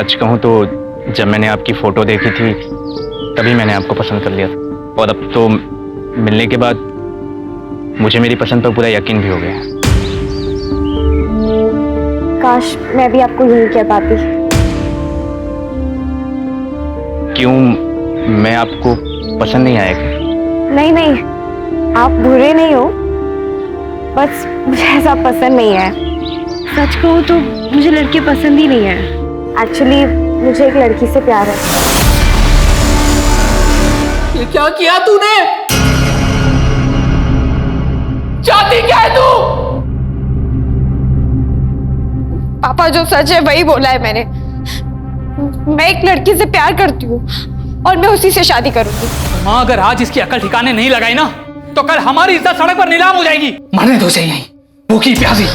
सच कहूँ तो जब मैंने आपकी फोटो देखी थी तभी मैंने आपको पसंद कर लिया था, और अब तो मिलने के बाद मुझे मेरी पसंद पर पूरा यकीन भी हो गया। काश मैं भी आपको यही कह पाती। क्यों, मैं आपको पसंद नहीं आया क्या? नहीं नहीं, आप बुरे नहीं हो, बस मुझे ऐसा पसंद नहीं है। सच कहूँ तो मुझे लड़के पसंद ही नहीं है। एक्चुअली मुझे एक लड़की से प्यार है। ये क्या किया तूने? चाहती क्या है तू? पापा जो सच है वही बोला है मैंने। मैं एक लड़की से प्यार करती हूँ और मैं उसी से शादी करूंगी। माँ अगर आज इसकी अकल ठिकाने नहीं लगाई ना तो कल हमारी इज्जत सड़क पर नीलाम हो जाएगी। मरने दो उसे यहीं, भूखी प्यासी,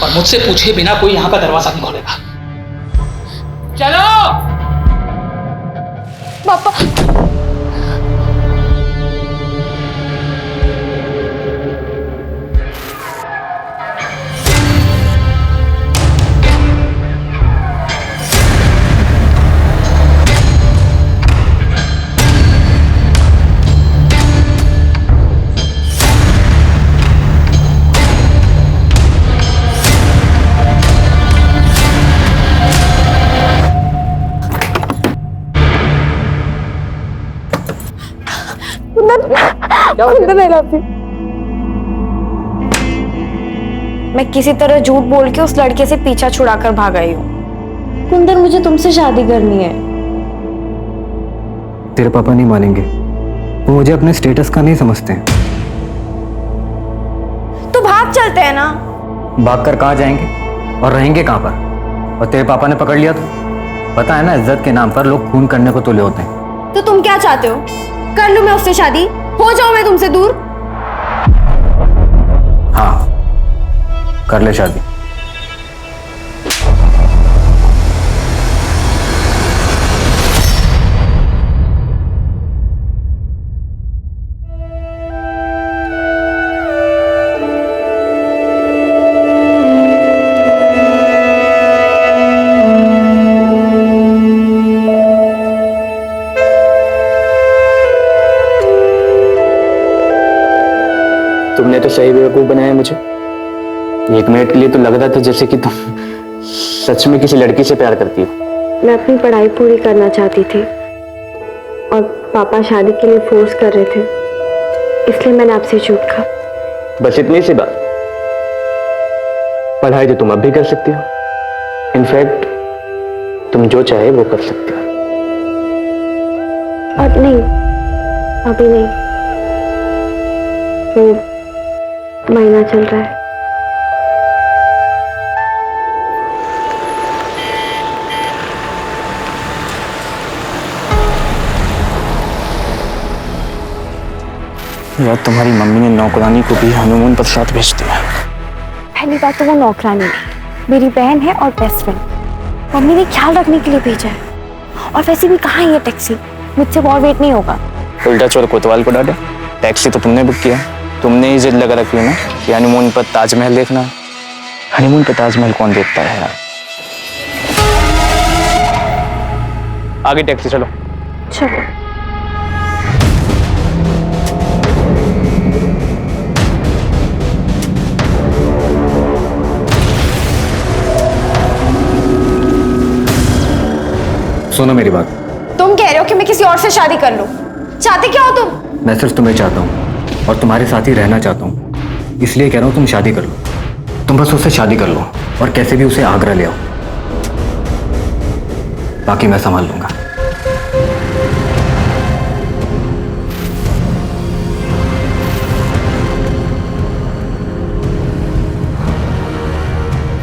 और मुझसे पूछे बिना कोई यहाँ का दरवाजा नहीं खोलेगा। चलो पापा। मैं किसी तरह झूठ बोल के उस लड़के से पीछा छुड़ाकर भाग आई हूँ। कुंदन, मुझे तुमसे शादी करनी है। तेरे पापा नहीं मानेंगे, वो मुझे अपने स्टेटस का नहीं समझते हैं। तो भाग चलते हैं ना। भाग कर कहाँ जाएंगे और रहेंगे कहाँ पर? और तेरे पापा ने पकड़ लिया तो पता है ना, इज्जत के नाम पर लोग खून करने को तुले होते हैं। तो तुम क्या चाहते हो? कर लूं मैं उससे शादी? हो जाऊं मैं तुमसे दूर? हाँ, कर ले शादी। तुमने तो सही बेवकूफ बनाया मुझे। एक मिनट के लिए तो लग रहा था जैसे कि तुम सच में किसी लड़की से प्यार करती हो। मैं अपनी पढ़ाई पूरी करना चाहती थी और पापा शादी के लिए फोर्स कर रहे थे, इसलिए मैंने आपसे झूठ कहा। बस इतनी सी बात। पढ़ाई तो तुम अब भी कर सकती हो। इनफैक्ट तुम जो चाहे वो कर सकते हो। और नहीं, अभी नहीं, वो महीना चल रहा है। यार, तुम्हारी मम्मी ने नौकरानी को भी हनीमून पर साथ भेज दिया। पहली बात तो वो नौकरानी नहीं, मेरी बहन है और बेस्ट फ्रेंड। मम्मी ने ख्याल रखने के लिए भेजा है। और वैसे भी कहाँ है ये टैक्सी? मुझसे और वेट नहीं होगा। उल्टा चोर कोतवाल को डांटे। टैक्सी तो तुमने बुक किया, तुमने ही जिद लगा रखी है ना कि हनीमून पर ताजमहल देखना। हनीमून पर ताजमहल कौन देखता है यार? आगे टैक्सी, चलो। चलो। सुनो मेरी बात। तुम कह रहे हो कि मैं किसी और से शादी कर लूं? चाहते क्या हो तुम? मैं सिर्फ तुम्हें चाहता हूँ और तुम्हारे साथ ही रहना चाहता हूँ, इसलिए कह रहा हूँ तुम शादी कर लो। तुम बस उससे शादी कर लो और कैसे भी उसे आगरा ले आओ, बाकी मैं संभाल लूंगा।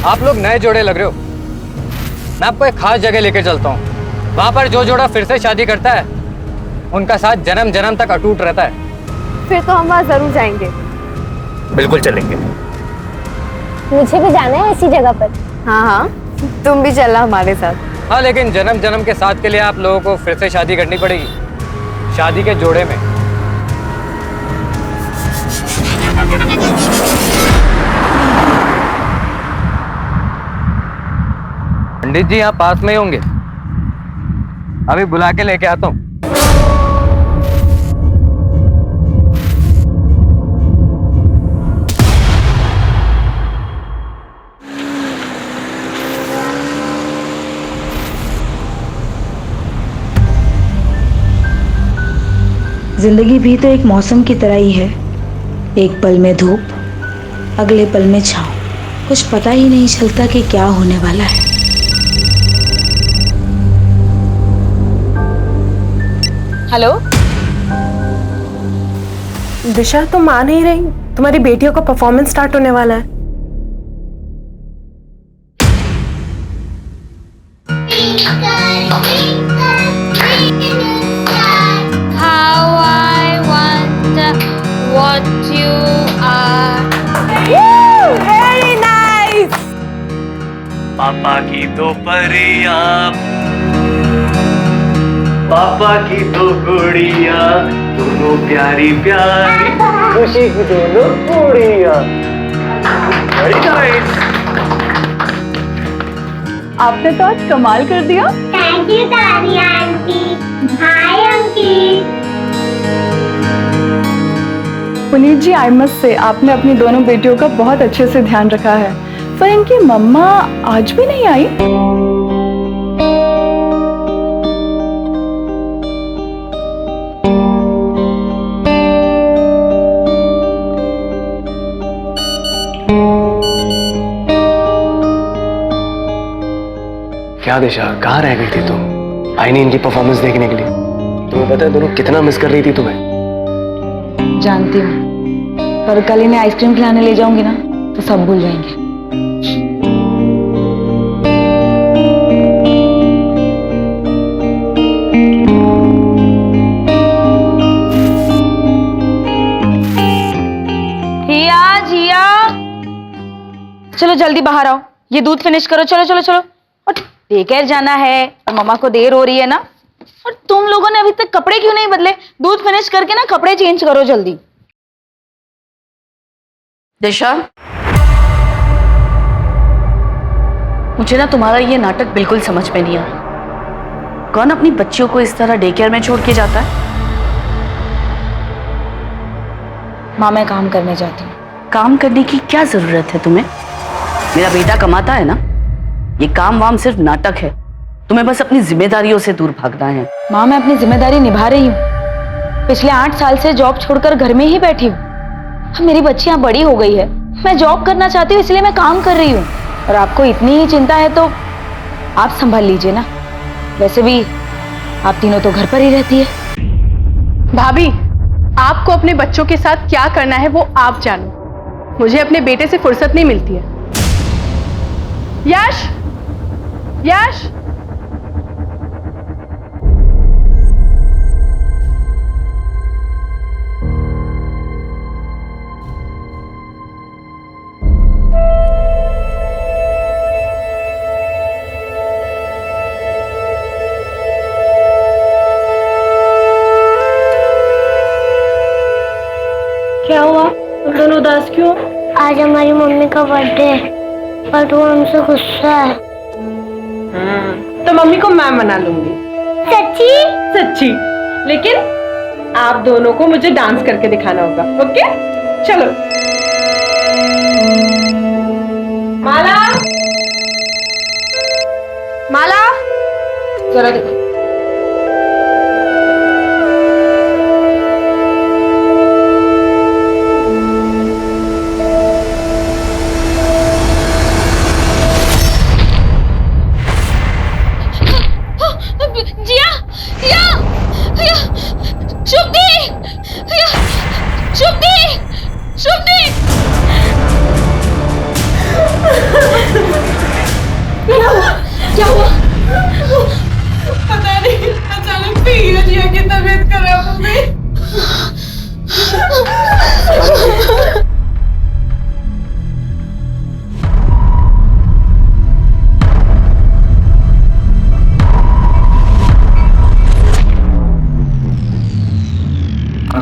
आप लोग नए जोड़े लग रहे हो। मैं आपको एक खास जगह लेकर चलता हूँ। वहां पर जो जोड़ा फिर से शादी करता है उनका साथ जन्म जन्म तक अटूट रहता है। फिर तो हम वहाँ जरूर जाएंगे। बिल्कुल चलेंगे। मुझे भी जाना है ऐसी जगह पर। हाँ हाँ, तुम भी चलना हमारे साथ। हाँ, लेकिन जन्म जन्म के साथ के लिए आप लोगों को फिर से शादी करनी पड़ेगी, शादी के जोड़े में। पंडित जी यहाँ पास में ही होंगे, अभी बुला के लेके आता हूँ। जिंदगी भी तो एक मौसम की तरह ही है, एक पल में धूप, अगले पल में छाँव। कुछ पता ही नहीं चलता कि क्या होने वाला है। हेलो दिशा, तुम मान नहीं रही? तुम्हारी बेटियों का परफॉर्मेंस स्टार्ट होने वाला है। How I wonder what you are. Very nice. पापा की तो परियां, पापा की तो गुड़िया, दोनों प्यारी प्यारी, खुशी की दोनों गुड़िया। Very nice. आपने तो आज कमाल कर दिया। Thank you, Daddy Aunty. Hi, Aunty. Puneet ji, I must say आपने अपनी दोनों बेटियों का बहुत अच्छे से ध्यान रखा है। पर इनकी मम्मा आज भी नहीं आई। क्या दिशा, कहाँ रह गई थी तुम? आई नहीं इनकी परफॉर्मेंस देखने के लिए। तुम्हें पता है दोनों कितना मिस कर रही थी तुम्हें? जानती हूँ, पर कल इन्हें आइसक्रीम खिलाने ले जाऊंगी ना तो सब भूल जाएंगे। जिया, चलो जल्दी बाहर आओ, ये दूध फिनिश करो। चलो चलो चलो। और डेकेयर जाना है और मम्मा को देर हो रही है ना। और तुम लोगों ने अभी तक कपड़े क्यों नहीं बदले? दूध फिनिश करके ना कपड़े चेंज करो जल्दी। दिशा, मुझे ना तुम्हारा ये नाटक बिल्कुल समझ में नहीं आ रहा। कौन अपनी बच्चियों को इस तरह डे केयर में छोड़ के जाता है? माँ, मैं काम करने जाती हूँ। काम करने की क्या जरूरत है तुम्हें? मेरा बेटा कमाता है ना। ये काम वाम सिर्फ नाटक है। तुम्हें बस अपनी जिम्मेदारियों से दूर भागना है। माँ, मैं अपनी जिम्मेदारी निभा रही हूँ। पिछले 8 साल से जॉब छोड़कर घर में ही बैठी हूँ। अब मेरी बच्चियाँ बड़ी हो गई है, मैं जॉब करना चाहती हूँ, इसलिए मैं काम कर रही हूँ। और आपको इतनी ही चिंता है तो आप संभाल लीजिए ना। वैसे भी आप तीनों तो घर पर ही रहती है। भाभी, आपको अपने बच्चों के साथ क्या करना है वो आप जानो। मुझे अपने बेटे से फुर्सत नहीं मिलती है। यश, यश, क्या हुआ? तुम दोनों उदास क्यों? आज हमारी मम्मी का बर्थडे है और वो हमसे गुस्सा है। तो मम्मी को मैं मना लूंगी। सच्ची? सच्ची। लेकिन आप दोनों को मुझे डांस करके दिखाना होगा। ओके, चलो। माला, माला, जरा देखो। जिया, जिया, जिया, शुभदी, जिया, शुभदी, शुभदी। क्या हुआ? पता नहीं, अचानक से ही जिया की तबीयत खराब हो गई।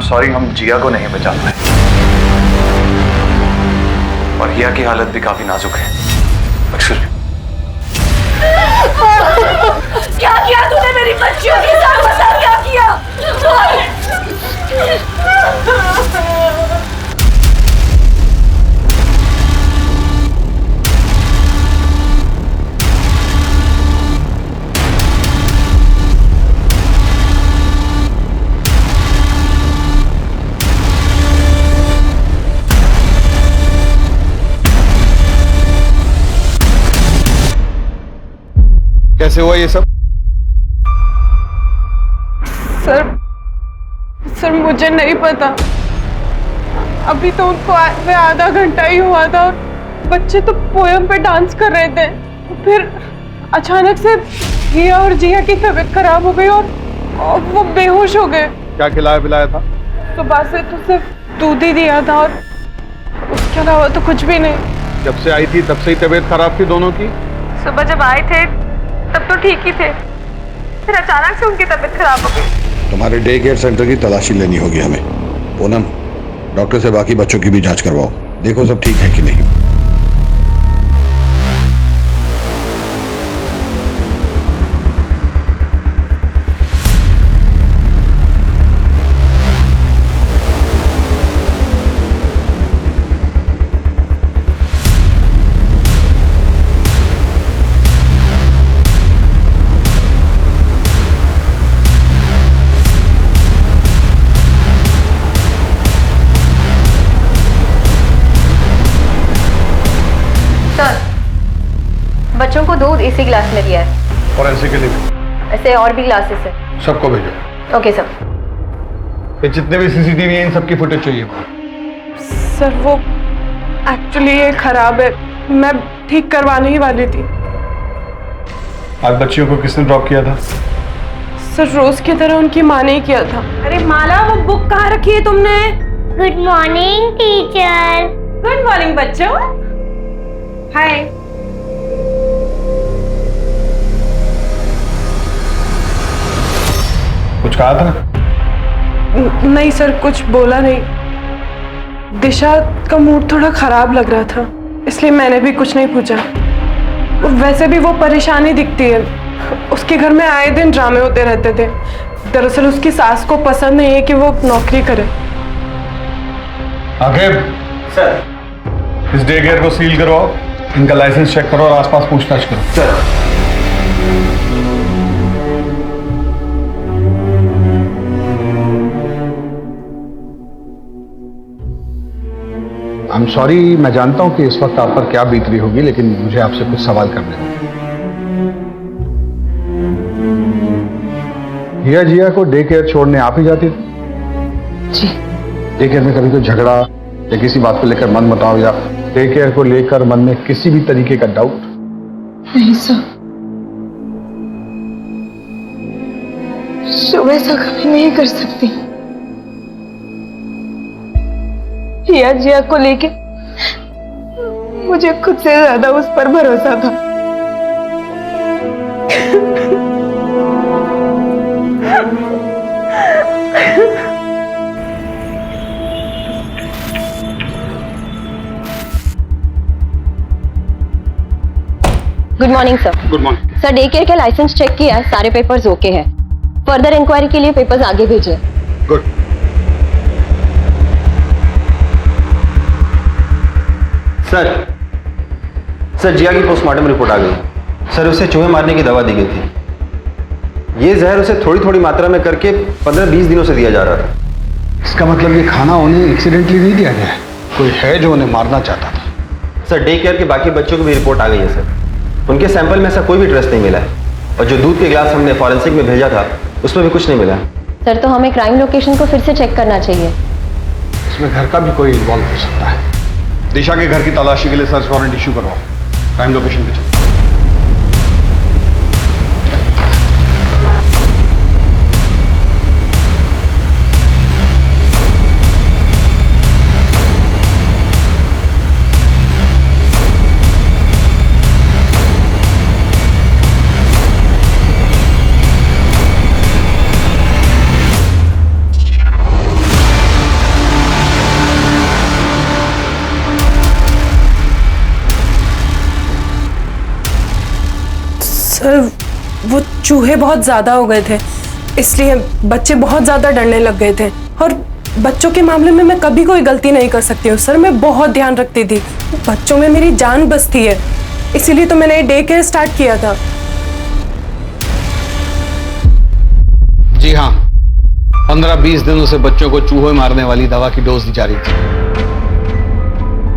सॉरी, हम जिया को नहीं बचा पाए और हिया की हालत भी काफी नाजुक है। बट फिर क्या किया तूने मेरी बच्चियों के साथ? बता क्या किया? कैसे हुआ ये सब? सर मुझे नहीं पता। अभी तो उनको आए आधा घंटा ही हुआ था और बच्चे तो पोयम पे डांस कर रहे थे। फिर अचानक से घिया और जिया की तबीयत खराब हो गई और वो बेहोश हो गए। क्या खिलाया पिलाया था? सुबह से तो सिर्फ दूध ही दिया था और उसके अलावा तो कुछ भी नहीं। जब से आई थी तब से ही तबीयत खराब थी दोनों की? सुबह जब आए थे तब तो ठीक ही थे, फिर अचानक से उनकी तबीयत खराब हो गई। तुम्हारे डे केयर सेंटर की तलाशी लेनी होगी हमें। पूनम, डॉक्टर से बाकी बच्चों की भी जांच करवाओ, देखो सब ठीक है कि नहीं। बच्चों को दूध इसी ग्लास में दिया है और ऐसे के लिए ऐसे और भी ग्लासेस है। सबको भेजो। Okay sir. ये जितने भी सीसीटीवी हैं इन सबकी फुटेज चाहिए। सर वो एक्चुअली ये खराब है, मैं ठीक करवाने ही वाली थी। आज बच्चियों को किसने ड्रॉप किया था? सर रोज की तरह उनकी माँ ने ही किया था। अरे माला, वो बुक कहाँ रखी है तुमने? Good morning teacher. Good morning बच्चों। हाय। कुछ कहा था? नहीं सर, कुछ बोला नहीं। दिशा का मूड थोड़ा खराब लग रहा था, इसलिए मैंने भी कुछ नहीं पूछा। वैसे भी वो परेशानी दिखती है, उसके घर में आए दिन ड्रामे होते रहते थे। दरअसल उसकी सास को पसंद नहीं है कि वो नौकरी करे। आखिर सर, इस डे केयर को सील करवाओ, इनका लाइसेंस चेक करो और आसपास पूछताछ करो। सर आई एम सॉरी, मैं जानता हूं कि इस वक्त आप पर क्या बीत रही होगी, लेकिन मुझे आपसे कुछ सवाल करने होंगे। हिया जिया को डे केयर छोड़ने आप ही जाती थी? जी। डे केयर में कभी कोई झगड़ा या किसी बात को लेकर मन मुटाव या डे केयर को लेकर मन में किसी भी तरीके का डाउट? नहीं सर, वैसा कभी नहीं कर सकती। हिया जिया को लेके मुझे खुद से ज्यादा उस पर भरोसा था। Good morning sir. Good morning sir, day care का लाइसेंस चेक किया, सारे पेपर्स ओके हैं। फर्दर इंक्वायरी के लिए पेपर्स आगे भेजिए। गुड। सर जिया की पोस्टमार्टम रिपोर्ट आ गई। सर उसे चूहे मारने की दवा दी गई थी। ये जहर उसे थोड़ी थोड़ी मात्रा में करके 15-20 दिनों से दिया जा रहा था। इसका मतलब ये खाना उन्हें एक्सीडेंटली नहीं दिया गया है, कोई है जो उन्हें मारना चाहता था। सर डे केयर के बाकी बच्चों की भी रिपोर्ट आ गई है सर। उनके सैंपल में ऐसा कोई भी ट्रेस नहीं मिला है और जो दूध के गिलास हमने फॉरेंसिक में भेजा था उसमें भी कुछ नहीं मिला है। सर, तो हमें क्राइम लोकेशन को फिर से चेक करना चाहिए। इसमें घर का भी कोई इन्वॉल्व हो सकता है। दिशा के घर की तलाशी के लिए सर्च वारंट इशू करवाओ, क्राइम लोकेशन पे चलो। सर वो चूहे बहुत ज़्यादा हो गए थे, इसलिए बच्चे बहुत ज़्यादा डरने लग गए थे। और बच्चों के मामले में मैं कभी कोई गलती नहीं कर सकती हूँ सर, मैं बहुत ध्यान रखती थी। बच्चों में मेरी जान बसती है, इसीलिए तो मैंने डे केयर स्टार्ट किया था। जी हाँ, 15-20 दिनों से बच्चों को चूहे मारने वाली दवा की डोज दी जा रही थी,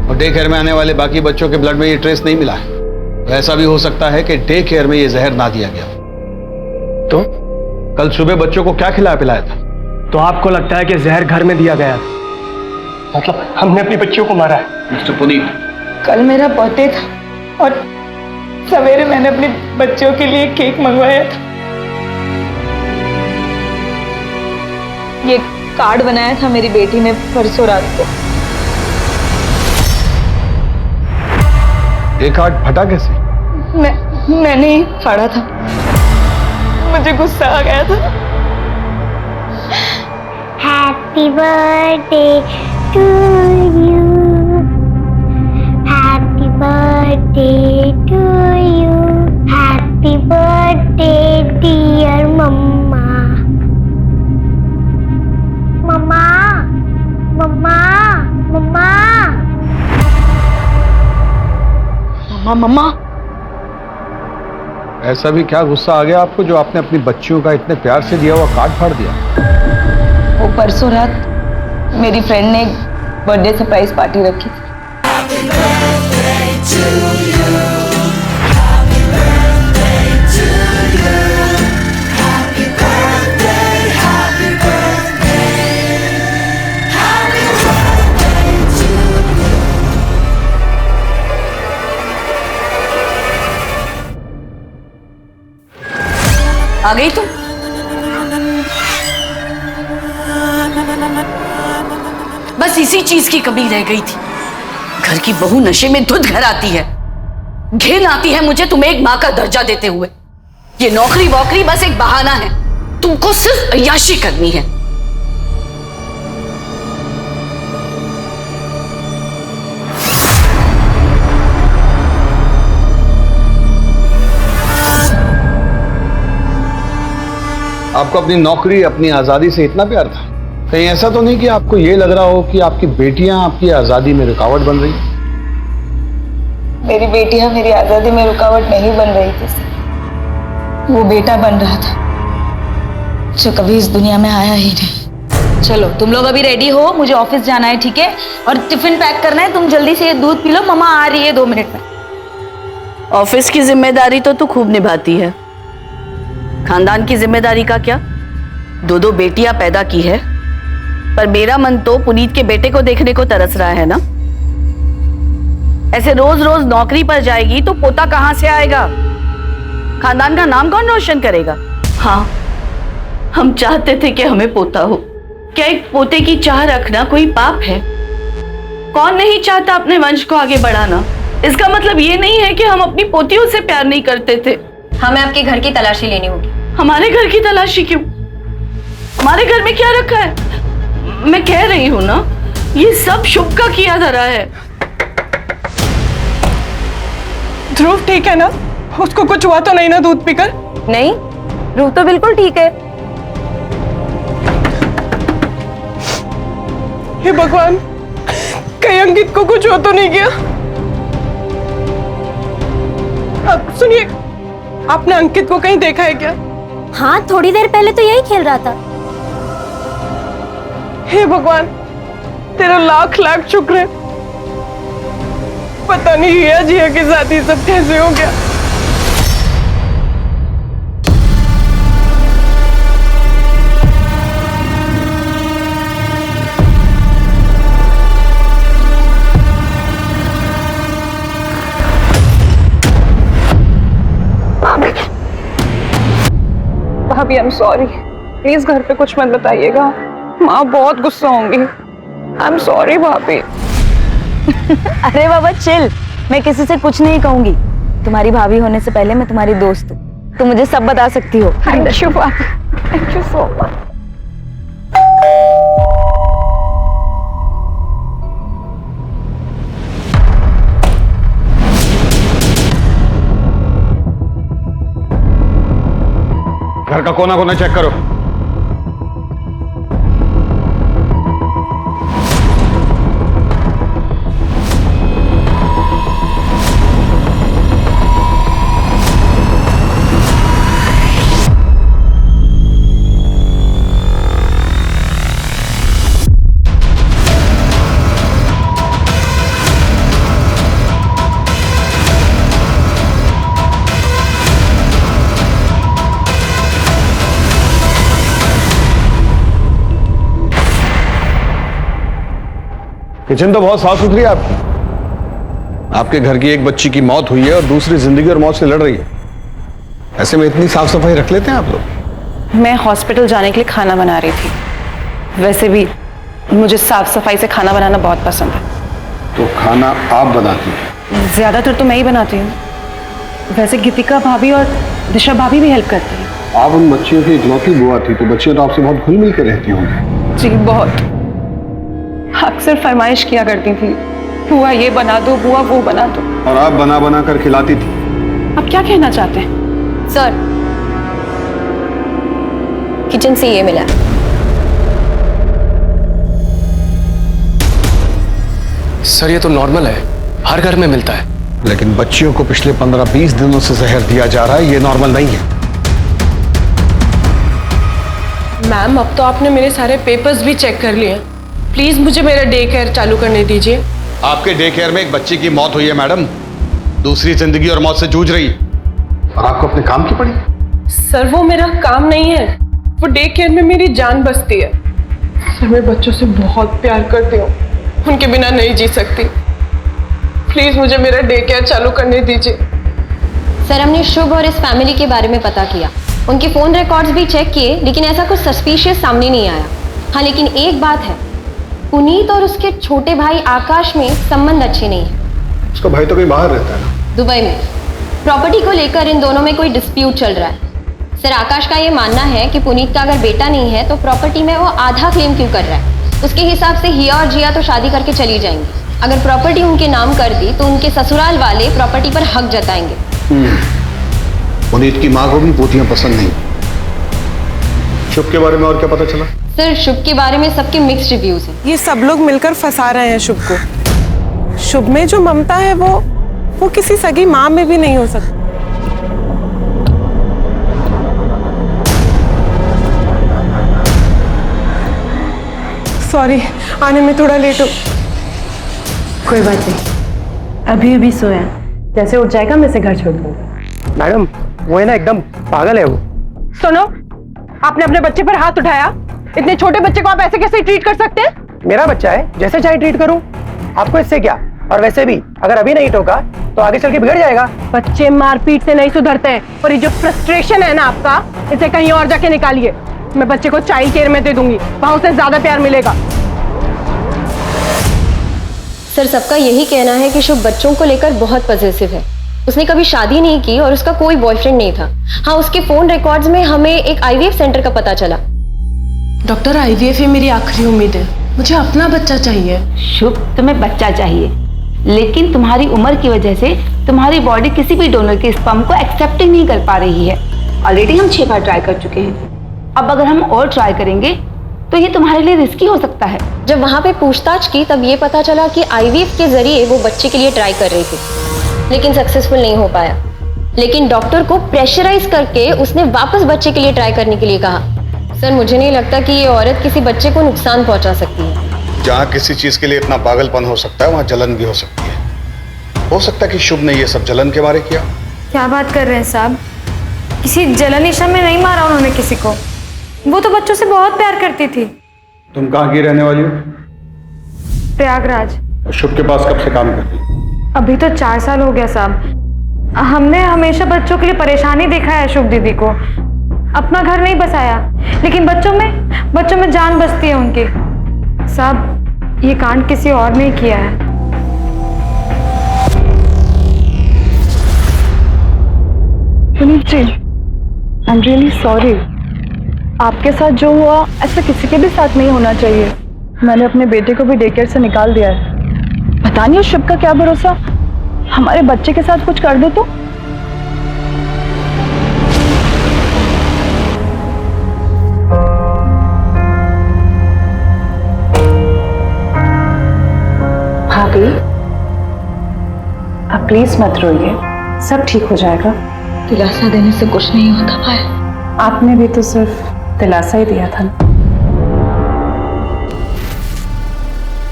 और डे केयर में आने वाले बाकी बच्चों के ब्लड में ये ट्रेस नहीं मिला है। तो ऐसा भी हो सकता है कि डे केयर में ये जहर ना दिया गया। तो कल सुबह बच्चों को क्या खिलाया पिलाया था? तो आपको लगता है कि जहर घर में दिया गया, मतलब हमने अपनी बच्चियों को मारा है? मिस्टर पुनीत, कल मेरा बर्थडे था और सवेरे मैंने अपने बच्चों के लिए केक मंगवाया था। ये कार्ड बनाया था मेरी बेटी ने परसों रात को। ये कार्ड फटा कैसे? मैंने ही फाड़ा था, मुझे गुस्सा आ गया था। Happy birthday to you, happy birthday to you, happy birthday dear mumma. Mumma mumma mumma mumma mumma. ऐसा भी क्या गुस्सा आ गया आपको जो आपने अपनी बच्चियों का इतने प्यार से दिया हुआ कार्ड फाड़ दिया? वो परसों रात मेरी फ्रेंड ने बर्थडे सरप्राइज पार्टी रखी थी। आ गई तुम? बस इसी चीज की कमी रह गई थी। घर की बहू नशे में धुत घर आती है, घिन आती है मुझे तुम्हें एक मां का दर्जा देते हुए। ये नौकरी वोकरी बस एक बहाना है, तुमको सिर्फ अय्याशी करनी है। आपको अपनी नौकरी, अपनी आजादी से इतना प्यार था? कहीं ऐसा तो नहीं कि आपको ये लग रहा हो कि आपकी बेटियां आपकी आजादी में रुकावट बन रही? मेरी बेटियां मेरी आजादी में रुकावट नहीं बन रही थी, वो बेटा बन रहा था जो कभी इस दुनिया में आया ही नहीं। चलो तुम लोग अभी रेडी हो, मुझे ऑफिस जाना है, ठीक है? और टिफिन पैक करना है। तुम जल्दी से ये दूध पी लो, मम्मा आ रही है 2 मिनट में। ऑफिस की जिम्मेदारी तो तू खूब निभाती है, खानदान की जिम्मेदारी का क्या? 2 बेटियां पैदा की है, पर मेरा मन तो पुनीत के बेटे को देखने को तरस रहा है ना। ऐसे रोज रोज नौकरी पर जाएगी तो पोता कहां से आएगा? खानदान का नाम कौन रोशन करेगा? हाँ, हम चाहते थे कि हमें पोता हो। क्या एक पोते की चाह रखना कोई पाप है? कौन नहीं चाहता अपने वंश को आगे बढ़ाना? इसका मतलब ये नहीं है कि हम अपनी पोतियों से प्यार नहीं करते थे। हमें आपके घर की तलाशी लेनी होगी। हमारे घर की तलाशी क्यों? हमारे घर में क्या रखा है? मैं कह रही हूँ ना, ये सब शुभ का किया धरा है। ध्रुव ठीक है ना? उसको कुछ हुआ तो नहीं ना दूध पीकर? नहीं, ध्रुव तो बिल्कुल ठीक है। हे भगवान, कहीं अंकित को कुछ हो तो नहीं गया? अब सुनिए, आपने अंकित को कहीं देखा है क्या? हाँ, थोड़ी देर पहले तो यही खेल रहा था। हे भगवान, तेरा लाख लाख शुक्र है। पता नहीं रिया जिया के साथ ये सब कैसे हो गया। भाभी, आई एम सॉरी, प्लीज घर पे कुछ मत बताइएगा, माँ बहुत गुस्सा होंगी। आई एम सॉरी भाभी। अरे बाबा चिल, मैं किसी से कुछ नहीं कहूंगी। तुम्हारी भाभी होने से पहले मैं तुम्हारी दोस्त हूँ, तुम मुझे सब बता सकती हो। थैंक यू भाभी, थैंक यू सो मच। घर का कोना कोना चेक करो। किचन तो बहुत साफ सुथरी है आपकी। आपके घर की एक बच्ची की मौत हुई है और दूसरी जिंदगी और मौत से लड़ रही है। ऐसे में इतनी साफ सफाई रख लेते हैं आप लोग? मैं हॉस्पिटल जाने के लिए खाना बना रही थी। वैसे भी मुझे साफ सफाई से खाना बनाना बहुत पसंद है। तो खाना आप बनाती हैं? ज्यादातर तो मैं ही बनाती हूँ। वैसे गीतिका भाभी और दिशा भाभी भी हेल्प करती हैं। आप उन बच्चियों की इकलौती बुआ थी, तो बच्चियां तो आपसे बहुत घुल मिल कर रहती होंगी। जी बहुत। अक्सर फरमाइश किया करती थी, बुआ ये बना दो, बुआ वो बना दो। और आप बना बना कर खिलाती थी। आप क्या कहना चाहते हैं? सर, किचन से ये मिला। सर ये तो नॉर्मल है, हर घर में मिलता है। लेकिन बच्चियों को पिछले 15-20 दिनों से जहर दिया जा रहा है, ये नॉर्मल नहीं है। मैम, अब तो आपने मेरे सारे पेपर्स भी चेक कर लिए। प्लीज मुझे मेरा डे केयर चालू करने दीजिए। आपके डे केयर में एक बच्ची की मौत हुई है मैडम, दूसरी जिंदगी और मौत से जूझ रही है, और आपको अपने काम की पड़ी। सर वो मेरा काम नहीं है, वो डे केयर में मेरी जान बसती है। सर मैं बच्चों से बहुत प्यार करती हूँ, उनके बिना नहीं जी सकती। प्लीज मुझे मेरा डे केयर चालू करने दीजिए। सर, हमने शुभ और इस फैमिली के बारे में पता किया, उनके फोन रिकॉर्ड्स भी चेक किए, लेकिन ऐसा कुछ सस्पिशियस सामने नहीं आया। हाँ, लेकिन एक बात है, पुनीत और उसके छोटे भाई आकाश में संबंध अच्छे नहीं है। उसका भाई तो कहीं बाहर रहता है ना? दुबई में। प्रॉपर्टी को लेकर इन दोनों में कोई डिस्प्यूट चल रहा है। सर, आकाश का ये मानना है कि पुनीत का अगर बेटा नहीं है तो प्रॉपर्टी में वो आधा क्लेम क्यों कर रहा है। उसके हिसाब से हिया और जिया तो शादी करके चली जाएंगी। अगर प्रॉपर्टी उनके नाम कर दी तो उनके ससुराल वाले प्रॉपर्टी पर हक जताएंगे। पुनीत की माँ को भी पोतियां पसंद नहीं। शुभ के बारे में और क्या पता चला? सर, शुभ के बारे में सबके मिक्स्ड रिव्यूज हैं। ये सब लोग मिलकर फंसा रहे हैं शुभ को। शुभ में जो ममता है वो किसी सगी माँ में भी नहीं हो सकती। सॉरी, आने में थोड़ा लेट हो। कोई बात नहीं, अभी अभी सोया, जैसे उठ जाएगा मैं इसे घर छोड़ दूंगा। मैडम वो है ना, एकदम पागल है वो। सुनो, आपने अपने बच्चे पर हाथ उठाया। इतने छोटे बच्चे को आप ऐसे कैसे ट्रीट कर सकते हैं? मेरा बच्चा है, जैसे चाहे ट्रीट करूं, आपको इससे क्या। और वैसे भी अगर अभी नहीं टोका तो आगे चल के बिगड़ जाएगा। बच्चे मारपीट से नहीं सुधरते हैं, और ये जो फ्रस्ट्रेशन है ना आपका, इसे कहीं और जाके निकालिए। मैं बच्चे को चाइल्ड केयर में दे दूंगी, वहां उसे ज्यादा प्यार मिलेगा। सर, सबका यही कहना है कि शुभ बच्चों को लेकर बहुत पॉजिटिव है। उसने कभी शादी नहीं की और उसका कोई बॉयफ्रेंड नहीं था। हाँ, उसके फोन रिकॉर्ड्स में हमें एक आईवीएफ सेंटर का पता चला। डॉक्टर, आईवीएफ ही मेरी आखिरी उम्मीद है। मुझे अपना बच्चा चाहिए। शुभ, तुम्हें बच्चा चाहिए, लेकिन तुम्हारी उम्र की वजह से तुम्हारी बॉडी किसी भी डोनर के स्पर्म को एक्सेप्ट नहीं कर पा रही है। ऑलरेडी हम 6 बार ट्राई कर चुके हैं, अब अगर हम और ट्राई करेंगे तो ये तुम्हारे लिए रिस्की हो सकता है। जब वहाँ पे पूछताछ की तब ये पता चला कि आईवीएफ के जरिए वो बच्चे के लिए ट्राई कर रही थी, लेकिन सक्सेसफुल नहीं हो पाया। लेकिन डॉक्टर को प्रेशराइज करके उसने वापस बच्चे के लिए ट्राई करने के लिए कहा। सर, मुझे नहीं लगता कि ये औरत किसी बच्चे को नुकसान पहुंचा सकती है। जहाँ किसी चीज के लिए इतना पागलपन हो सकता है, वहाँ जलन भी हो सकती है। हो सकता है कि शुभ ने ये सब जलन के बारे किया। क्या बात कर रहे हैं साहब? किसी जलन ईशा में नहीं मारा उन्होंने किसी को। वो तो बच्चों से बहुत प्यार करती थी। तुम कहाँ की रहने वाली हो? प्रयागराज। शुभ के पास कब से काम करती? अभी तो 4 साल हो गया साहब। हमने हमेशा बच्चों के लिए परेशानी देखा है शुभ दीदी को। अपना घर नहीं बसाया, लेकिन बच्चों में जान बसती है उनकी। साहब, ये कांड किसी और ने किया है। Puneet ji, I am really sorry. आपके साथ जो हुआ ऐसा किसी के भी साथ नहीं होना चाहिए। मैंने अपने बेटे को भी डे केयर से निकाल दिया है। पता नहीं शुभ का क्या भरोसा, हमारे बच्चे के साथ कुछ कर दे तो। प्लीज मत रोइए, सब ठीक हो जाएगा। दिलासा देने से कुछ नहीं होता पायल। आपने भी तो सिर्फ दिलासा ही दिया था।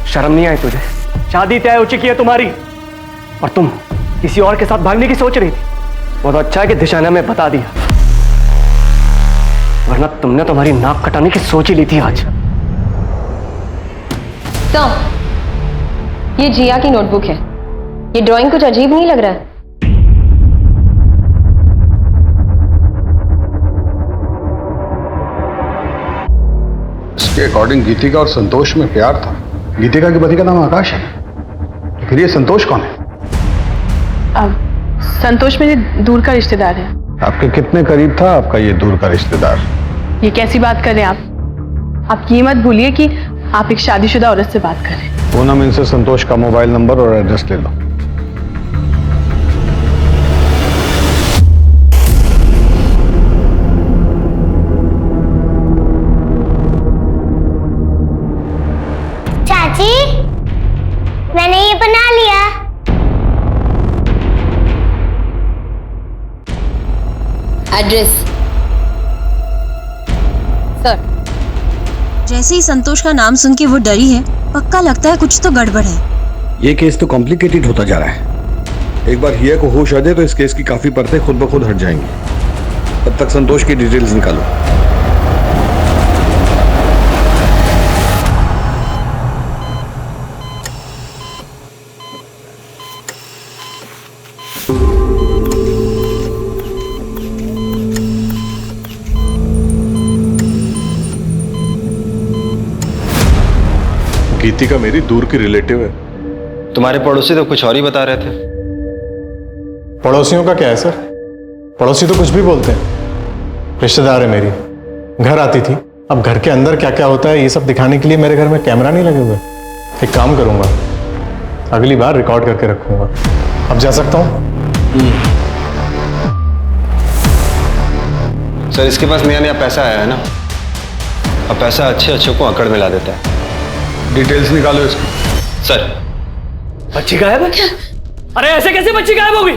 शर्म नहीं आई तुझे? शादी तय हो चुकी है तुम्हारी और तुम किसी और के साथ भागने की सोच रही थी। बहुत अच्छा है कि दिशा ने हमें बता दिया, वरना तुमने तुम्हारी नाक कटाने की सोच ही ली थी आज। ये जिया की नोटबुक है। ये ड्राइंग कुछ अजीब नहीं लग रहा है? इसके अकॉर्डिंग गीतिका और संतोष में प्यार था। गीतिका के पति का नाम आकाश है, तो फिर ये संतोष कौन है? संतोष मेरे दूर का रिश्तेदार है। आपके कितने करीब था आपका ये दूर का रिश्तेदार? ये कैसी बात कर रहे हैं आप ये मत भूलिए कि आप एक शादीशुदा औरत से बात कर रहे हैं। पूनम, इनसे संतोष का मोबाइल नंबर और एड्रेस ले लो। चाची, मैंने ये बना लिया। Address sir. जैसे ही संतोष का नाम सुन के वो डरी है, पक्का लगता है कुछ तो गड़बड़ है। ये केस तो कॉम्प्लिकेटेड होता जा रहा है। एक बार हिया को होश आ जाए तो इस केस की काफी परतें खुद ब खुद हट जाएंगी। तब तक संतोष की डिटेल्स निकालो। गीतिका मेरी दूर की रिलेटिव है। तुम्हारे पड़ोसी तो कुछ और ही बता रहे थे। पड़ोसियों का क्या है सर? पड़ोसी तो कुछ भी बोलते हैं। रिश्तेदार है मेरी, घर आती थी। अब घर के अंदर क्या क्या होता है ये सब दिखाने के लिए मेरे घर में कैमरा नहीं लगे हुए। एक काम करूंगा, अगली बार रिकॉर्ड करके रखूंगा। अब जा सकता हूँ? सर, इसके पास नया नया पैसा आया है ना, अब पैसा अच्छे अच्छे को अकड़ में ला देता है। डिटेल्स निकालो इसकी। सर, बच्ची गायब है? अरे ऐसे कैसे बच्ची गायब होगी?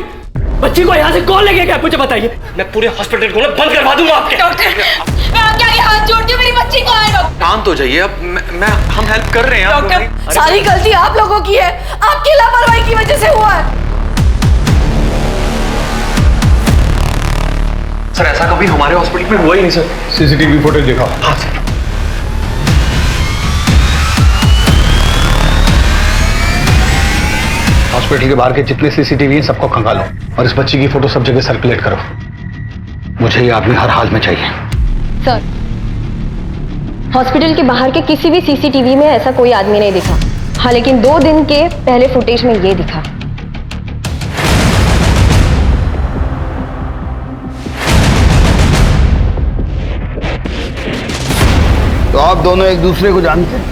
बच्ची को यहाँ से कौन लेके गया मुझे बताइए। मैं पूरे हॉस्पिटल को बंद करवा दूंगा आपके। डॉक्टर, मैं आपके आगे हाथ जोड़ती हूँ, मेरी बच्ची को आए। डॉक्टर, शांत हो जाइए। अब हम हेल्प कर रहे हैं। डॉक्टर, सारी गलती आप लोगों की है। आपकी लापरवाही की वजह से हुआ है। सर, ऐसा कभी हमारे हॉस्पिटल में हुआ ही नहीं सर। सीसीटीवी फुटेज दिखाओ। हाँ सर। हॉस्पिटल के बाहर के जितने सीसीटीवी हैं सबको खंगालो और इस बच्ची की फोटो सब जगह सर्कुलेट करो। मुझे ये आदमी हर हाल में चाहिए। सर, हॉस्पिटल के बाहर के किसी भी सीसीटीवी में ऐसा कोई आदमी नहीं दिखा। हाँ, लेकिन 2 दिन के पहले फुटेज में ये दिखा। तो आप दोनों एक दूसरे को जानते हैं?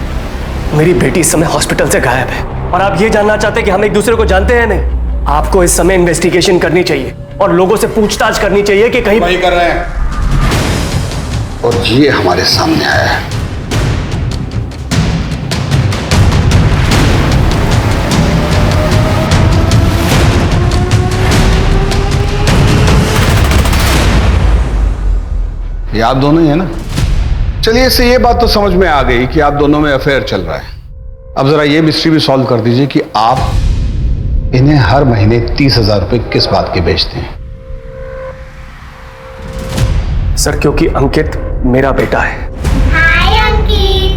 मेरी बेटी इस समय हॉस्पिटल से गायब है और आप ये जानना चाहते हैं कि हम एक दूसरे को जानते हैं? नहीं, आपको इस समय इन्वेस्टिगेशन करनी चाहिए और लोगों से पूछताछ करनी चाहिए कि कहीं वही कर रहे हैं। और ये हमारे सामने आया है। ये आप दोनों ही है ना? चलिए, इससे ये बात तो समझ में आ गई कि आप दोनों में अफेयर चल रहा है। अब जरा ये मिस्ट्री भी सॉल्व कर दीजिए कि आप इन्हें हर महीने 30,000 रुपए किस बात के बेचते हैं? सर, क्योंकि अंकित मेरा बेटा है। हाय अंकित।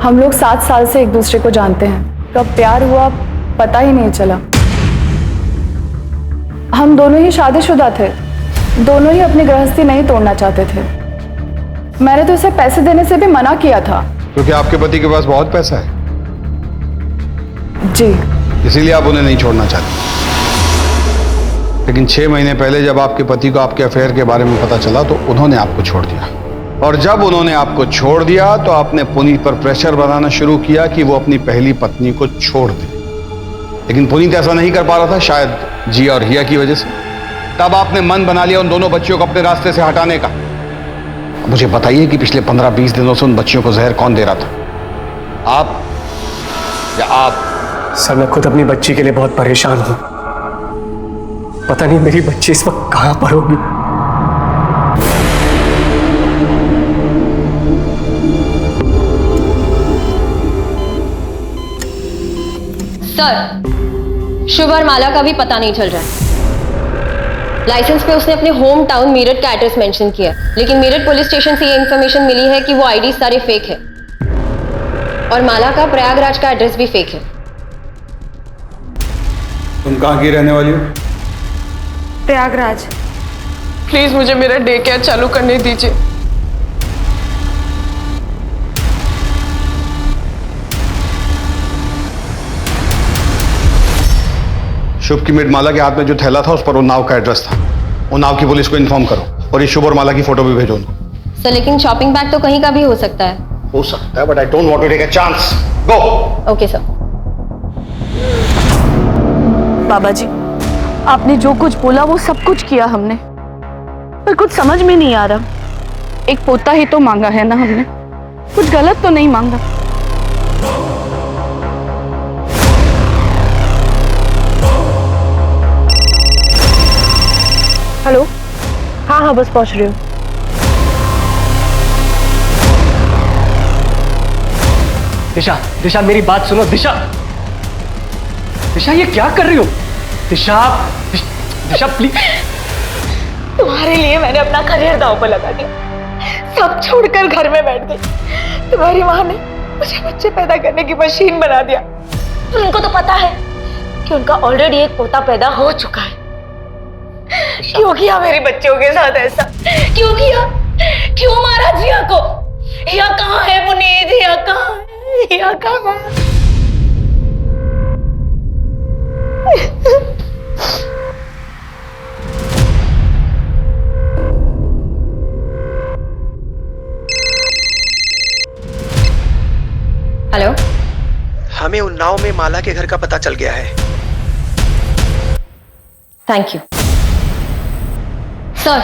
हम लोग 7 साल से एक दूसरे को जानते हैं। कब प्यार हुआ पता ही नहीं चला। हम दोनों ही शादीशुदा थे, दोनों ही अपनी गृहस्थी नहीं तोड़ना चाहते थे। मैंने तो इसे पैसे देने से भी मना किया था। क्योंकि आपके पति के पास बहुत पैसा है। जी, इसीलिए आप उन्हें नहीं छोड़ना चाहते। लेकिन 6 महीने पहले जब आपके पति को आपके अफेयर के बारे में पता चला तो उन्होंने आपको छोड़ दिया। और जब उन्होंने आपको छोड़ दिया तो आपने पुनीत पर प्रेशर बनाना शुरू किया कि वो अपनी पहली पत्नी को छोड़ दे। लेकिन पुनीत ऐसा नहीं कर पा रहा था, शायद जिया और हिया की वजह से। तब आपने मन बना लिया उन दोनों बच्चियों को अपने रास्ते से हटाने का। मुझे बताइए कि पिछले 15-20 दिनों से उन बच्चियों को जहर कौन दे रहा था? आप या आप? सर मैं खुद अपनी बच्ची के लिए बहुत परेशान हूं। पता नहीं मेरी बच्ची इस वक्त कहां पर होगी। सर, शुभ और माला का भी पता नहीं चल रहा है। लाइसेंस पे उसने अपने होम टाउन मीरठ का एड्रेस मेंशन किया, लेकिन मीरठ पुलिस स्टेशन से ये इंफॉर्मेशन मिली है कि वो आईडी सारे फेक है और माला का प्रयागराज का एड्रेस भी फेक है। तुम कहाँ की रहने वाली हो? प्रयागराज। प्लीज मुझे मेरा डे केयर चालू करने दीजिए। शुभ की मेड माला के हाथ में जो थैला था उस पर उन्नाव का एड्रेस था। उन्नाव की पुलिस को इन्फॉर्म करो और ये शुभ और माला की फोटो भी भेजो। सर, लेकिन शॉपिंग बैग तो कहीं का भी हो सकता है। हो सकता है, but I don't want to take a chance. Go. Okay sir. बाबा जी, आपने जो कुछ बोला वो सब कुछ किया हमने, पर कुछ समझ में नहीं आ रहा। एक पोता ही तो मांगा है ना हमने, कुछ गलत तो नहीं मांगा। हेलो। हाँ हाँ बस पहुंच रही हूँ। दिशा, दिशा मेरी बात सुनो। दिशा, दिशा ये क्या कर रही हो? दिशा, दिशा प्लीज। तुम्हारे लिए मैंने अपना करियर दांव पर लगा दिया, सब छोड़कर घर में बैठ गई। तुम्हारी माँ ने मुझे बच्चे पैदा करने की मशीन बना दिया। उनको तो पता है कि उनका ऑलरेडी एक पोता पैदा हो चुका है। क्यों किया मेरे बच्चों के साथ ऐसा? क्यों किया? क्यों मारा जिया को? हिया कहाँ है पुनीत? हिया कहाँ है? हिया कहाँ है? हेलो। हमें उन्नाव में माला के घर का पता चल गया है। थैंक यू सर,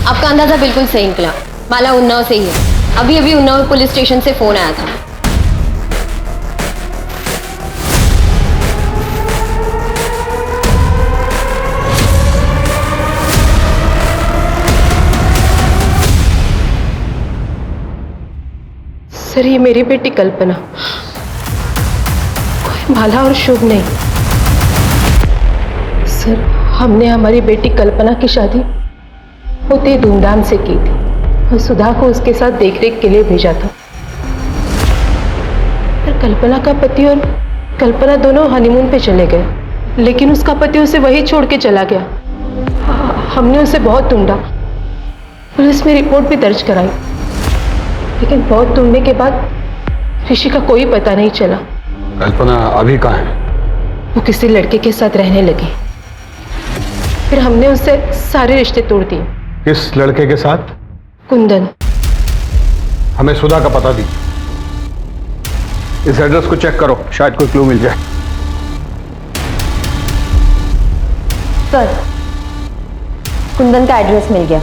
आपका अंदाजा बिल्कुल सही निकला। माला उन्नाव से ही है। अभी अभी उन्नाव पुलिस स्टेशन से फोन आया था। सर ये मेरी बेटी कल्पना, कोई माला और शुभ नहीं। सर हमने हमारी बेटी कल्पना की शादी बहुत ही धूमधाम से की थी और सुधा को उसके साथ देखरेख के लिए भेजा था। पर कल्पना का पति और कल्पना दोनों हनीमून पे चले गए, लेकिन उसका पति उसे वही छोड़ के चला गया। हमने उसे बहुत ढूंढा, पुलिस में रिपोर्ट भी दर्ज कराई, लेकिन बहुत ढूंढने के बाद ऋषि का कोई पता नहीं चला। कल्पना अभी कहाँ है? वो किसी लड़के के साथ रहने लगी, फिर हमने उससे सारे रिश्ते तोड़ दिए। किस लड़के के साथ? कुंदन। हमें सुधा का पता दी। इस एड्रेस को चेक करो, शायद कोई क्लू मिल जाए। सर, कुंदन का एड्रेस मिल गया।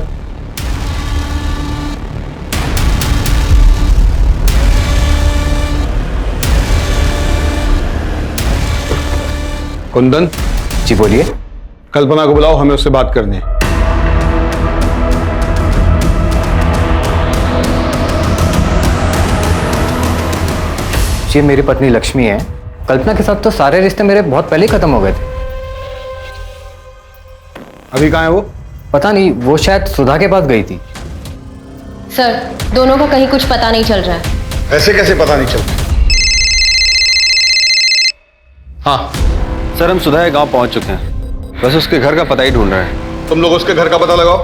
कुंदन जी बोलिए। कल्पना को बुलाओ, हमें उससे बात करनी है। जी मेरी पत्नी लक्ष्मी है। कल्पना के साथ तो सारे रिश्ते मेरे बहुत पहले ही खत्म हो गए थे। अभी कहाँ है वो? पता नहीं, वो शायद सुधा के पास गई थी। सर, दोनों का कहीं कुछ पता नहीं चल रहा है। ऐसे कैसे पता नहीं चलता? हाँ सर, हम सुधा के गांव पहुंच चुके हैं, बस उसके घर का पता ही ढूंढ रहे हैं। तुम लोग उसके घर का पता लगाओ,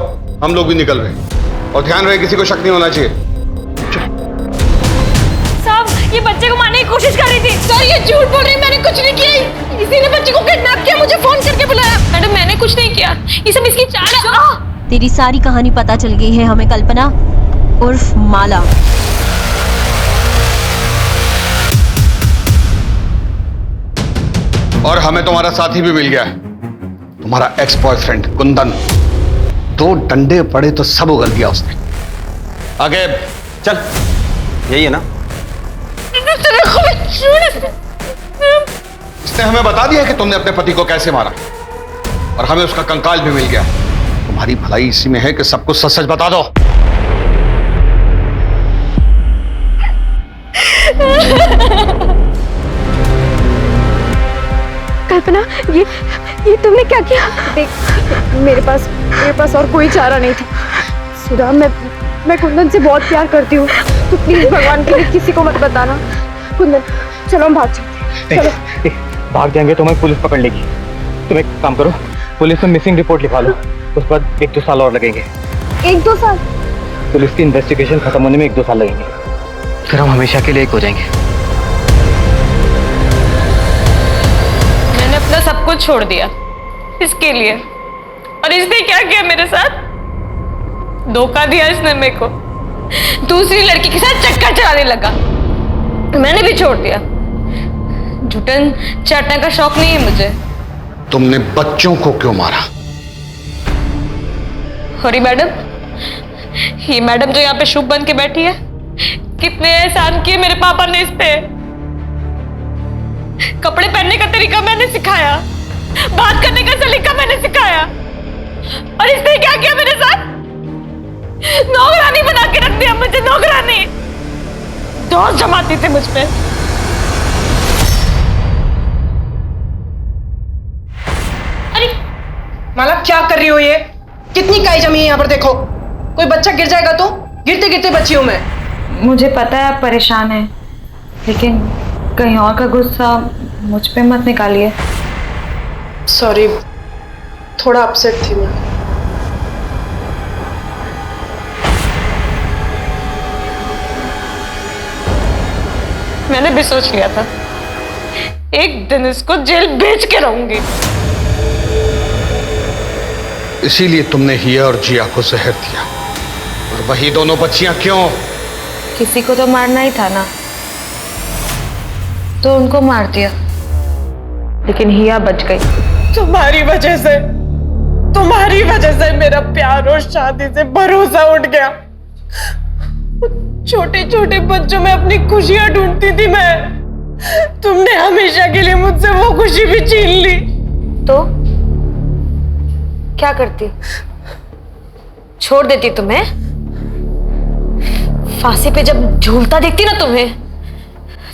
हम लोग भी निकल रहे हैं। और ध्यान रहे किसी को शक नहीं होना चाहिए। साहब, ये बच्चे को मारने की कोशिश कर रही थी। सर ये झूठ बोल रही है, मैंने कुछ नहीं किया। इसी ने बच्चे को किडनैप किया, मुझे फोन करके बुलाया। मैडम मैंने कुछ नहीं किया, ये सब इसकी चाल है। तेरी सारी कहानी पता चल गई है हमें, कल्पना उर्फ माला। और हमें तुम्हारा साथी भी मिल गया है, तुम्हारा एक्स बॉयफ्रेंड कुंदन। 2 डंडे पड़े तो सब उगल गया उसने। आगे चल। यही है ना? इसने हमें बता दिया कि तुमने अपने पति को कैसे मारा और हमें उसका कंकाल भी मिल गया। तुम्हारी भलाई इसी में है कि सब कुछ सच सच बता दो। कल्पना, ये तुमने क्या किया? देख, मेरे पास और कोई चारा नहीं था। सुधा, मैं कुंदन से बहुत प्यार करती हूँ। तो प्लीज भगवान के लिए किसी को मत बताना। कुंदन, चलो हम भाग चलते हैं। चलो। भाग जाएंगे तो हमें पुलिस पकड़ लेगी। तुम एक काम करो, पुलिस में मिसिंग रिपोर्ट लिखवा लो। उसके बाद 1-2 साल और लगेंगे। 1-2 साल? पुलिस की इन्वेस्टिगेशन खत्म होने में 1-2 साल लगेंगे। फिर हम हमेशा के लिए एक हो जाएंगे। मैंने अपना सब कुछ छोड़ दिया इसके लिए, और इसने क्या किया मेरे साथ? धोखा दिया इसने मेरे को। दूसरी लड़की के साथ चक्कर चलाने लगा। मैंने भी छोड़ दिया। जुटन चाटने का शौक नहीं है मुझे। तुमने बच्चों को क्यों मारा? हरी मैडम, ये मैडम जो यहाँ पे शुभ बन के बैठी है, कितने एहसान किए मेरे पापा ने इस पे। कपड़े पहनने का तरीका मैंने सिखाया, बात करने का सलीका मैंने सिखाया, और इसने क्या किया मेरे साथ? नौकरानी बना के रख दिया मुझे, नौकरानी। दोस्त जमाती थे मुझ पे। माला, क्या कर रही हो ये? कितनी काई जमी है यहाँ पर, देखो। कोई बच्चा गिर जाएगा तो? गिरते गिरते बची हूं मैं। मुझे पता है आप परेशान हैं, लेकिन कहीं और का गुस्सा मुझ पे मत निकालिए। सॉरी, थोड़ा अपसेट थी मैं। मैंने भी सोच लिया था एक दिन इसको जेल भेज के रहूंगी। इसीलिए तुमने हिया और जिया को जहर दिया, और वही दोनों बच्चियां क्यों? किसी को तो मारना ही था ना, तो उनको मार दिया, लेकिन हिया बच गई। तुम्हारी वजह से मेरा प्यार और शादी से भरोसा उठ गया। छोटे छोटे बच्चों में अपनी खुशियां ढूंढती थी मैं। तुमने हमेशा के लिए मुझसे वो खुशी भी छीन ली। तो क्या करती? छोड़ देती तुम्हें? फांसी पे जब झूलता देखती ना तुम्हें,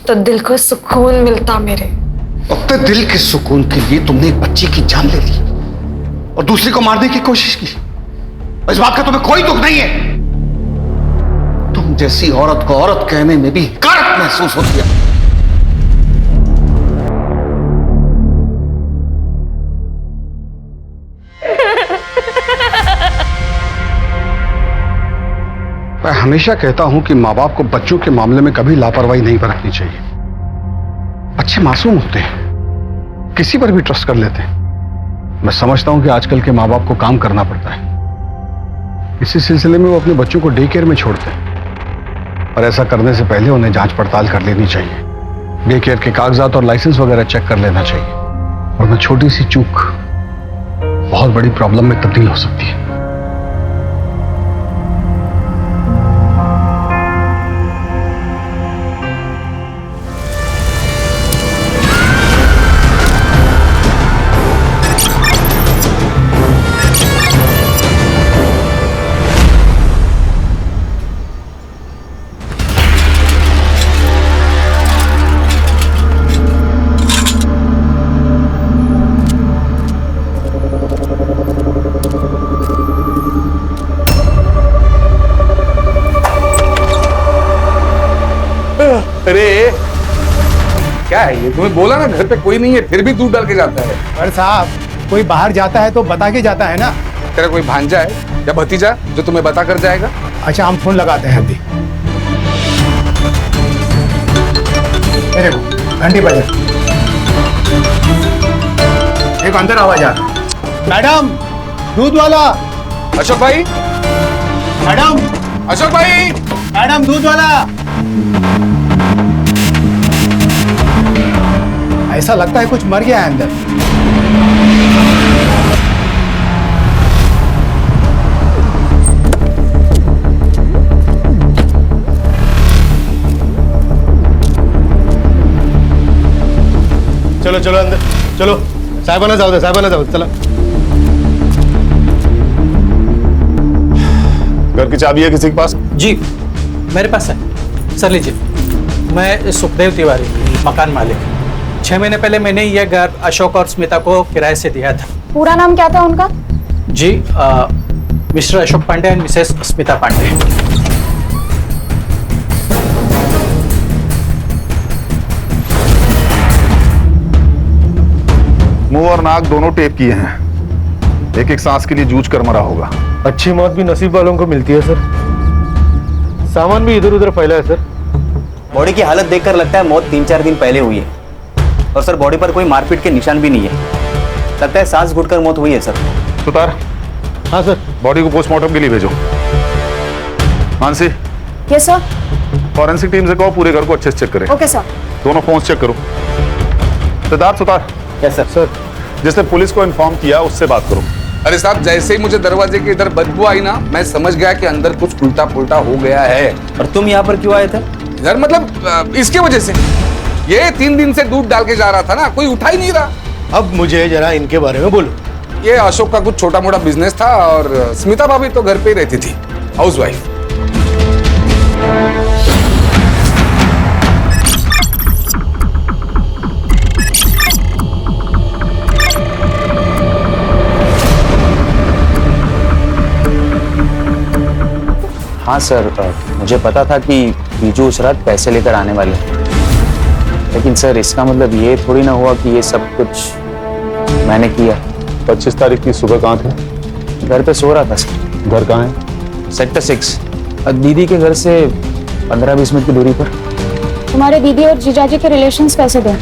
तो दिल को सुकून मिलता मेरे। अपने दिल के सुकून के लिए तुमने एक बच्ची की जान ले ली और दूसरी को मारने की कोशिश की। इस बात का तुम्हें कोई दुख नहीं है? तुम जैसी औरत को औरत कहने में भी हकारत महसूस होती है। मैं हमेशा कहता हूं कि माँ बाप को बच्चों के मामले में कभी लापरवाही नहीं बरतनी चाहिए। बच्चे मासूम होते हैं, किसी पर भी ट्रस्ट कर लेते हैं। मैं समझता हूं कि आजकल के माँ बाप को काम करना पड़ता है। इसी सिलसिले में वो अपने बच्चों को डे केयर में छोड़ते हैं, और ऐसा करने से पहले उन्हें जांच पड़ताल कर लेनी चाहिए। डे केयर के कागजात और लाइसेंस वगैरह चेक कर लेना चाहिए, वरना छोटी सी चूक बहुत बड़ी प्रॉब्लम में तब्दील हो सकती है। अरे क्या है ये? तुम्हें बोला ना घर पे कोई नहीं है, फिर भी दूध डाल के जाता है। पर साहब, कोई बाहर जाता है तो बता के जाता है ना। तेरा कोई भांजा है या भतीजा जो तुम्हें बता कर जाएगा? अच्छा, हम फोन लगाते हैं अभी। मेरे को घंटी बजे एक अंदर आवाज आ रही। मैडम, दूध वाला। अशोक भाई। मैडम। अशोक भाई। मैडम, दूध वाला। ऐसा लगता है कुछ मर गया है अंदर। चलो चलो अंदर चलो। साहिबाना जाओ दे, साहिबाना जाओ, चलो। घर की चाबी है किसी के पास? जी मेरे पास है सर, लीजिए। मैं सुखदेव तिवारी, मकान मालिक। 6 महीने पहले मैंने यह घर अशोक और स्मिता को किराए से दिया था। पूरा नाम क्या था उनका? जी mister Ashok Pande and missus Smita Pande. मुंह और नाक दोनों टेप किए हैं, एक एक सांस के लिए जूझ कर मरा होगा। अच्छी मौत भी नसीब वालों को मिलती है सर। सामान भी इधर उधर फैला है सर। बॉडी की हालत देखकर लगता है मौत 3-4 दिन पहले हुई है। और सर बॉडी पर कोई मारपीट के निशान भी नहीं है, लगता है सांस घुटकर मौत हुई है सर। सुतार। हाँ सर। बॉडी को पोस्टमार्टम के लिए भेजो। Mansi. Yes sir. Forensic team से कहो पूरे घर को अच्छे से चेक करें। Okay sir. दोनों फोन चेक करो। Siddharth Sutar. Yes sir. Sir जिसने पुलिस को इन्फॉर्म किया उससे बात करो। अरे साहब, जैसे ही मुझे दरवाजे के इधर बदबू आई ना, मैं समझ गया कि अंदर कुछ उल्टा पुल्टा हो गया है। और तुम यहाँ पर क्यों आए थे? इधर मतलब इसकी वजह से। ये 3 दिन से दूध डाल के जा रहा था ना, कोई उठा ही नहीं रहा। अब मुझे जरा इनके बारे में बोलो। ये अशोक का कुछ छोटा मोटा बिजनेस था और स्मिता भाभी तो घर पे ही रहती थी, हाउसवाइफ। हाँ सर, मुझे पता था कि बीजू उस रात पैसे लेकर आने वाले हैं, लेकिन सर इसका मतलब ये थोड़ी ना हुआ कि ये सब कुछ मैंने किया। 25 तारीख की सुबह कहाँ थे? घर पे सो रहा था सर। घर कहाँ है? सेक्टर 6, दीदी के घर से 15-20 मिनट की दूरी पर। तुम्हारे दीदी और जीजाजी के रिलेशंस कैसे थे?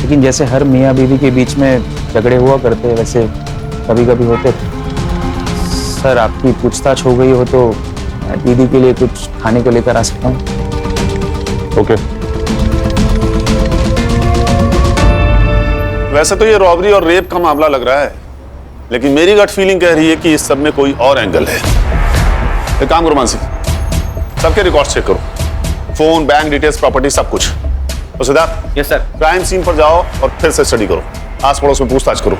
लेकिन जैसे हर मियाँ बीवी के बीच में झगड़े हुआ करते वैसे कभी कभी होते थे। सर आपकी पूछताछ हो गई हो तो दीदी के लिए कुछ खाने को लेकर आ सकता हूँ? ओके। वैसे तो ये रॉबरी और रेप का मामला लग रहा है, लेकिन मेरी गट फीलिंग कह रही है कि इस सब में कोई और एंगल है। एक काम करो मानसी, सबके रिकॉर्ड्स चेक करो, फोन, बैंक डिटेल्स, प्रॉपर्टी, सब कुछ। तो Siddharth. Yes sir. Crime scene पर जाओ और फिर से स्टडी करो, आस पड़ोस में पूछताछ करो।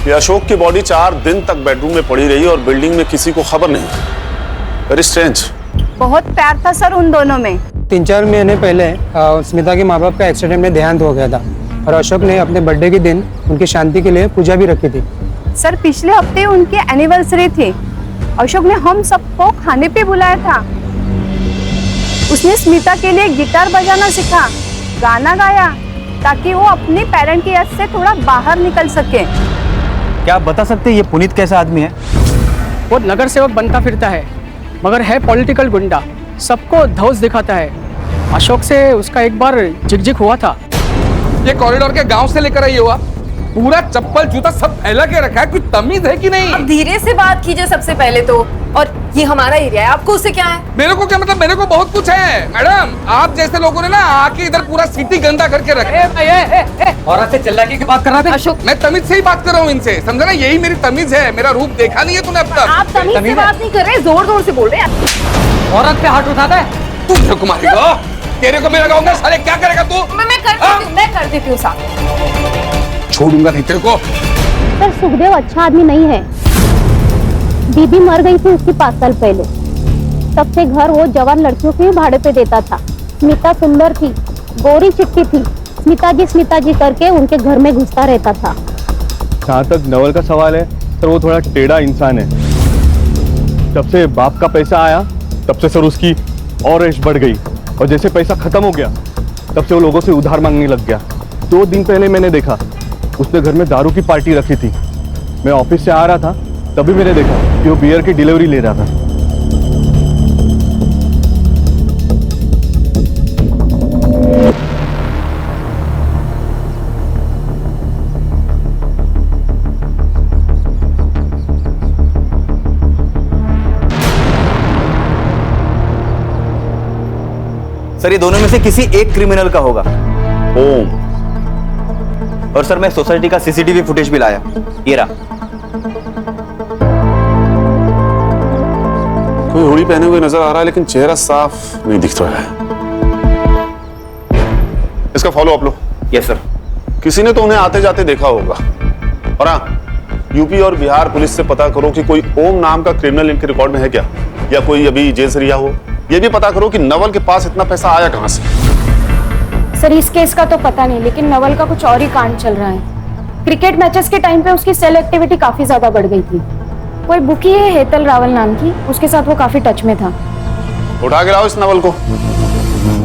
ये अशोक की बॉडी 4 दिन तक बेडरूम में पड़ी रही और बिल्डिंग में किसी को खबर नहीं। Very strange. बहुत प्यार था सर उन दोनों में। 3-4 महीने पहले स्मिता के माँ बाप का एक्सीडेंट में देहांत हो गया था और अशोक ने अपने बर्थडे के दिन उनकी शांति के लिए पूजा भी रखी थी। सर पिछले हफ्ते उनकी एनिवर्सरी थी। अशोक ने हम सबको खाने पे बुलाया था। उसने स्मिता के लिए गिटार बजाना सीखा, गाना गाया, ताकि वो अपने पेरेंट की याद से थोड़ा बाहर निकल सके। क्या आप बता सकते हैं ये पुनीत कैसा आदमी है? वो नगर सेवक बनता फिरता है, मगर है पॉलिटिकल गुंडा, सबको धौस दिखाता है। अशोक से उसका एक बार झिकझिक हुआ था। ये कॉरिडोर के गांव से लेकर आई हुआ, पूरा चप्पल जूता सब फैला के रखा है, कुछ तमीज है कि नहीं? अब धीरे से बात कीजिए सबसे पहले तो। और ये हमारा एरिया है, आपको उससे क्या है? मेरे को क्या मतलब? मेरे को बहुत कुछ है मैडम। आप जैसे लोगों ने ना आके इधर पूरा सिटी गंदा करके रखा। औरत से चिल्लाके की बात कर रहा था अशोक। मैं तमीज से ही बात कर रहा हूँ इनसे, समझा ना? यही मेरी तमीज है। मेरा रूप देखा नहीं है तूने अब तक? आप तमीज से बात नहीं कर रहे, जोर जोर से बोल रहे हैं। औरत पे हाथ उठाता है तू। मेरे को मारेगा, तेरे को मैं लगाऊंगा। साले क्या करेगा तू? मैं कर देती हूँ साहब। छोड़ूंगा नहीं तेरे को। सर सुखदेव अच्छा आदमी नहीं है। दीदी मर गई थी उसकी 5 साल पहले, तब से घर वो जवान लड़कियों के भाड़े पे देता था। स्मिता सुंदर थी, गोरी चिट्टी थी, स्मिता जी करके उनके घर में घुसता रहता था। जहाँ तक नवल का सवाल है सर, वो थोड़ा टेढ़ा इंसान है। जब से बाप का पैसा आया तब से सर उसकी और ऐश बढ़ गई, और जैसे पैसा खत्म हो गया तब से वो लोगों से उधार मांगने लग गया। 2 दिन पहले मैंने देखा उसने घर में दारू की पार्टी रखी थी। मैं ऑफिस से आ रहा था तभी मैंने देखा कि वो बियर की डिलीवरी ले रहा था। सर ये दोनों में से किसी एक क्रिमिनल का होगा। ओम। और सर मैं सोसाइटी का सीसीटीवी फुटेज भी लाया, ये रहा। कोई हुडी पहने हुए नजर आ रहा है, लेकिन चेहरा साफ नहीं दिख रहा है। इसका फॉलो अप लो। Yes sir. किसी ने तो उन्हें आते जाते देखा होगा। और हाँ, यूपी और बिहार पुलिस से पता करो कि कोई ओम नाम का क्रिमिनल इनके रिकॉर्ड में है क्या, या कोई अभी जेल से रिहा हो। ये भी पता करो कि नवल के पास इतना पैसा आया कहां से। सर इस केस का तो पता नहीं, लेकिन नवल का कुछ और ही कांड चल रहा है। क्रिकेट मैचेस के टाइम पे उसकी सेल एक्टिविटी काफी ज्यादा बढ़ गई थी। कोई बुकी है हेतल रावल नाम की, उसके साथ वो काफी टच में था। उठा के लाओ इस नवल को।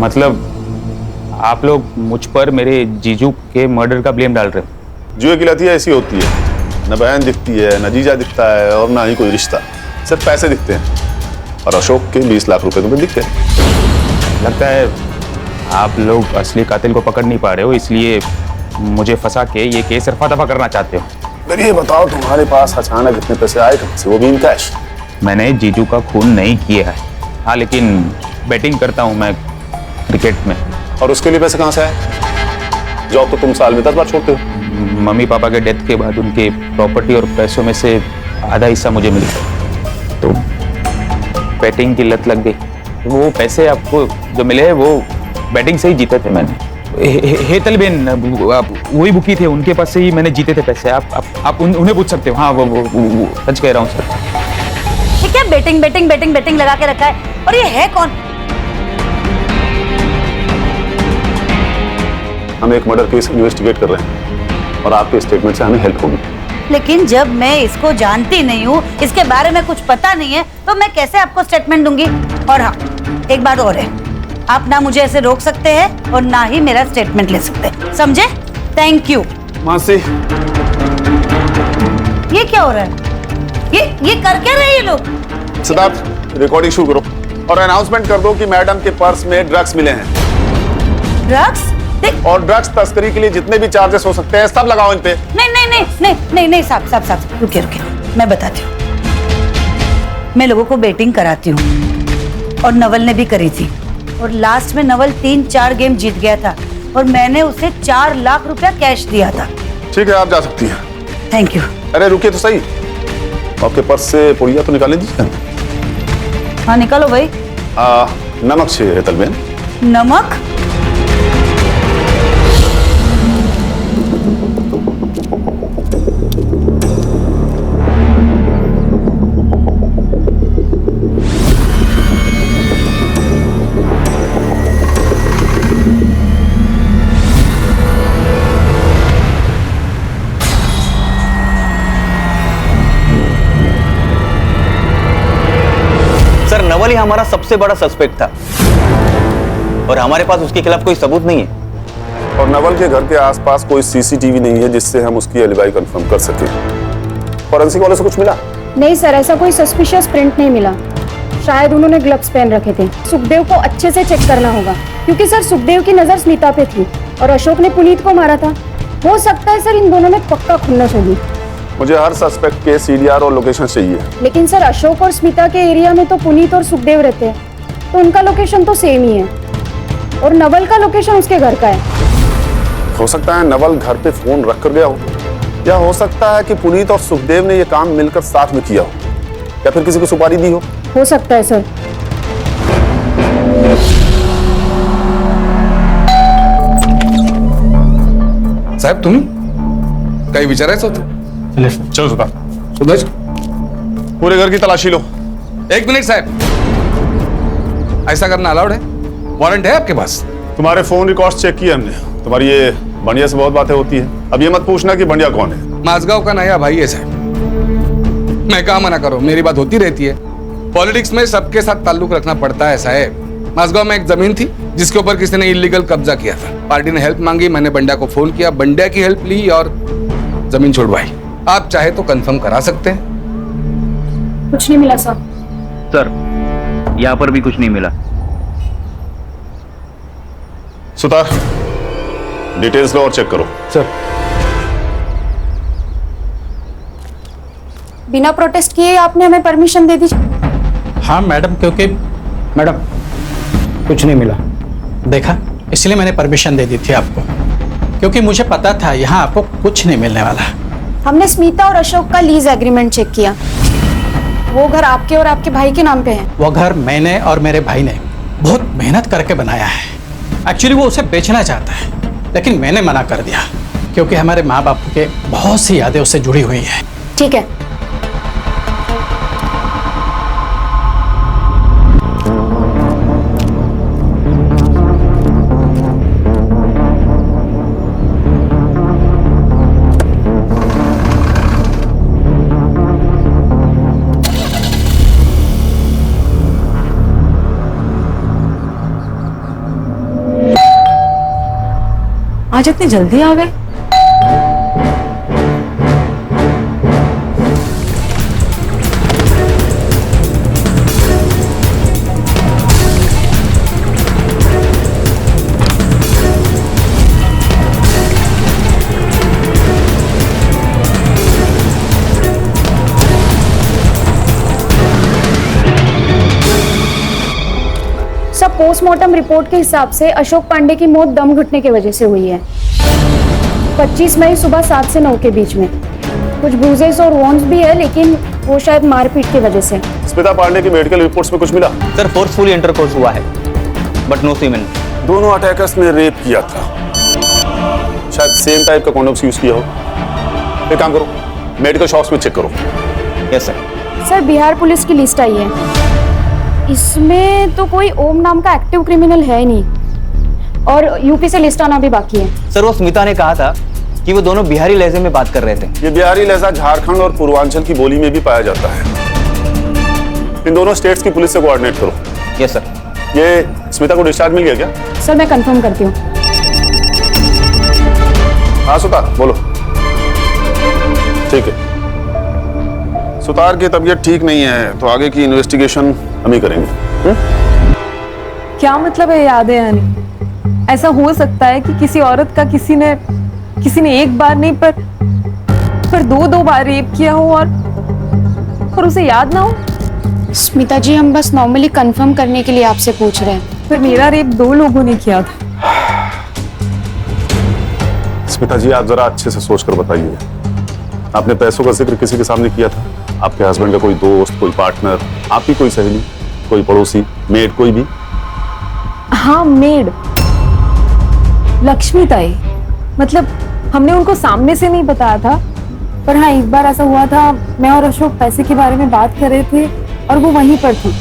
मतलब आप लोग मुझ पर मेरे जीजू के मर्डर का ब्लेम डाल रहे हो? जुए की लतियां ऐसी होती है, न बहन दिखती है, न जीजा दिखता है, और ना ही कोई रिश्ता, सिर्फ पैसे दिखते हैं। और अशोक के 20 लाख रुपए तुम्हें दिख गए। लगता है आप लोग असली कातिल को पकड़ नहीं पा रहे हो, इसलिए मुझे फंसा के ये केस रफा दफा करना चाहते हो। फिर ये बताओ, तुम्हारे पास अचानक इतने पैसे आए कहां से, वो भी इन कैश? मैंने जीजू का खून नहीं किया है, हाँ, लेकिन बैटिंग करता हूँ मैं क्रिकेट में। और उसके लिए पैसे कहां से आए? जॉब तो तुम साल में 10 बार छोड़ते हो। मम्मी पापा के डेथ के बाद उनके प्रॉपर्टी और पैसों में से आधा हिस्सा मुझे मिल गया, तो बैटिंग की लत लग गई। वो पैसे आपको जो मिले हैं वो बैटिंग से ही जीते थे मैंने। हेतल बेन वही बुकी थे, उनके पास से ही मैंने जीते थे पैसे। आप उन्हें पूछ सकते हो। हाँ वो सच कह रहा हूँ सर। ये क्या बैटिंग बैटिंग बैटिंग बैटिंग लगा के रखा है? और ये है कौन? हम एक मर्डर केस इन्वेस्टिगेट कर रहे हैं और आपके स्टेटमेंट से हमें हेल्प होगी। लेकिन जब मैं इसको जानती नहीं हूँ, इसके बारे में कुछ पता नहीं है, तो मैं कैसे आपको स्टेटमेंट दूंगी? और हाँ, एक बात और है, आप ना मुझे ऐसे रोक सकते हैं और ना ही मेरा स्टेटमेंट ले सकते हैं, समझे? Thank you. मासी, ये क्या हो रहा है? ये कर क्या रहे हैं ये लोग? सिद्धार्थ, रिकॉर्डिंग शुरू करो और अनाउंसमेंट कर दो कि मैडम के पर्स में ड्रग्स मिले हैं। ड्रग्स? और ड्रग्स तस्करी के लिए जितने भी चार्जेस हो सकते हैं सब लगाओ इन पे। नहीं साहब, रुकिए, मैं बताती हूँ। मैं लोगों को बेटिंग कराती हूँ और नवल ने भी करी थी, और लास्ट में नवल 3-4 गेम जीत गया था और मैंने उसे 4 लाख रुपया कैश दिया था। ठीक है, आप जा सकती हैं। Thank you. अरे रुकिए तो सही, आपके पर्स से पुड़िया तो निकाल दीजिए। हाँ निकालो भाई। नमक चाहिए हेतल बेन। नमक? सर नवल ही हमारा सबसे बड़ा सस्पेक्ट था और हमारे पास उसके खिलाफ कोई सबूत नहीं है। और नवल के घर के आसपास कोई सीसीटीवी नहीं है जिससे हम उसकी एलिबाई कंफर्म कर सके। फॉरेंसिक वाले से कुछ मिला? नहीं सर, ऐसा कोई सस्पिशियस प्रिंट नहीं मिला। शायद उन्होंने ग्लव्स पहन रखे थे। सुखदेव को अच्छे से चेक करना होगा, क्योंकि सर सुखदेव की नजर स्मिता पे थी और अशोक ने पुनीत को मारा था। हो सकता है सर इन दोनों में पक्का खुन्नस होगी। मुझे हर सस्पेक्ट के सीडीआर और लोकेशन चाहिए। लेकिन सर अशोक और स्मिता के एरिया में तो पुनीत और सुखदेव रहते हैं, तो उनका लोकेशन तो सेम ही है, और नवल का लोकेशन उसके घर का है। हो सकता है नवल घर पे फोन रख कर गया हो, या हो सकता है कि पुनीत और सुखदेव ने यह काम मिलकर साथ में किया हो, या फिर किसी को सुपारी दी हो सकता है सर। साहेब तुम्ही काही विचारायचं होतं? चलो सुधार, पूरे घर की तलाशी लो। 1 मिनट साहब, ऐसा करना अलाउड है? वारंट है आपके पास? तुम्हारे फोन रिकॉर्ड्स चेक किए हमने, तुम्हारी ये बंडिया से बहुत बातें होती है। अब ये मत पूछना कि बंडिया कौन है। माझगांव का नया भाई है साहब। मैं कहा मना करो, मेरी बात होती रहती है। पॉलिटिक्स में सबके साथ ताल्लुक रखना पड़ता है साहब। माझगांव में एक जमीन थी जिसके ऊपर किसी ने इलीगल कब्जा किया था। पार्टी ने हेल्प मांगी, मैंने बंडिया को फोन किया, बंडिया की हेल्प ली और जमीन छुड़वाई। आप चाहे तो कंफर्म करा सकते हैं। कुछ नहीं मिला सर। सर यहाँ पर भी कुछ नहीं मिला। सुतार, डिटेल्स लो और चेक करो। सर बिना प्रोटेस्ट किए आपने हमें परमिशन दे दी? हाँ मैडम, क्योंकि मैडम कुछ नहीं मिला, देखा, इसलिए मैंने परमिशन दे दी थी आपको, क्योंकि मुझे पता था यहाँ आपको कुछ नहीं मिलने वाला। हमने स्मिता और अशोक का लीज एग्रीमेंट चेक किया, वो घर आपके और आपके भाई के नाम पे है। वो घर मैंने और मेरे भाई ने बहुत मेहनत करके बनाया है। एक्चुअली वो उसे बेचना चाहता है, लेकिन मैंने मना कर दिया क्योंकि हमारे माँ बाप के बहुत सी यादें उससे जुड़ी हुई हैं। ठीक है। आज इतनी जल्दी आ गए? सब पोस्टमार्टम रिपोर्ट के हिसाब से अशोक पांडे की मौत दम घुटने की वजह से हुई है। 25 मई सुबह 7 से 9 के बीच में। कुछ ब्रूजेस और वॉन्स भी है, लेकिन वो शायद मारपीट की वजह से। स्मिता पांडे की मेडिकल रिपोर्ट्स में कुछ मिला? सर फोर्सफुली इंटरकोर्स हुआ है, बट नो सीमेन। दोनों अटैकर्स ने रेप किया था, शायद सेम टाइप का कॉन्डोम्स यूज किया हो। एक काम करो, मेडिकल शॉप्स में चेक करो। Yes sir. Sir Bihar police की लिस्ट आई है, इसमें तो कोई ओम नाम का एक्टिव क्रिमिनल है नहीं, और यूपी से लिस्ट आना भी बाकी है। सर वो स्मिता ने कहा था कि वो दोनों बिहारी लहजे में बात कर रहे थे। ये बिहारी लहजा झारखंड और पूर्वांचल की बोली में भी पाया जाता है। इन दोनों स्टेट्स की पुलिस से कोऑर्डिनेट करो। Yes sir. ये स्मिता को डिस्चार्ज मिल गया क्या? सर मैं कंफर्म करती हूँ। हाँ सुतार बोलो। ठीक है, सुतार की तबीयत ठीक नहीं है, तो आगे की इन्वेस्टिगेशन हम ही करेंगे। क्या मतलब है यादें आनी? ऐसा हो सकता है कि किसी औरत का किसी ने एक बार नहीं पर दो बार रेप किया हो और उसे याद ना हो? स्मिता जी हम बस नॉर्मली कंफर्म करने के लिए आपसे पूछ रहे हैं। पर मेरा रेप 2 लोगों ने किया था। स्मिता जी आप जरा अच्छे से सोचकर बताइए, आपने पैसों का जिक्र किसी के सामने किया था? आपके हस्बैंड का कोई दोस्त, कोई पार्टनर, आपकी कोई सहेली, कोई पड़ोसी, मेड, कोई भी? हाँ मेड, लक्ष्मी ताई। मतलब हमने उनको सामने से नहीं बताया था, पर हाँ एक बार ऐसा हुआ था, मैं और अशोक पैसे के बारे में बात कर रहे थे और वो वहीं पर थी।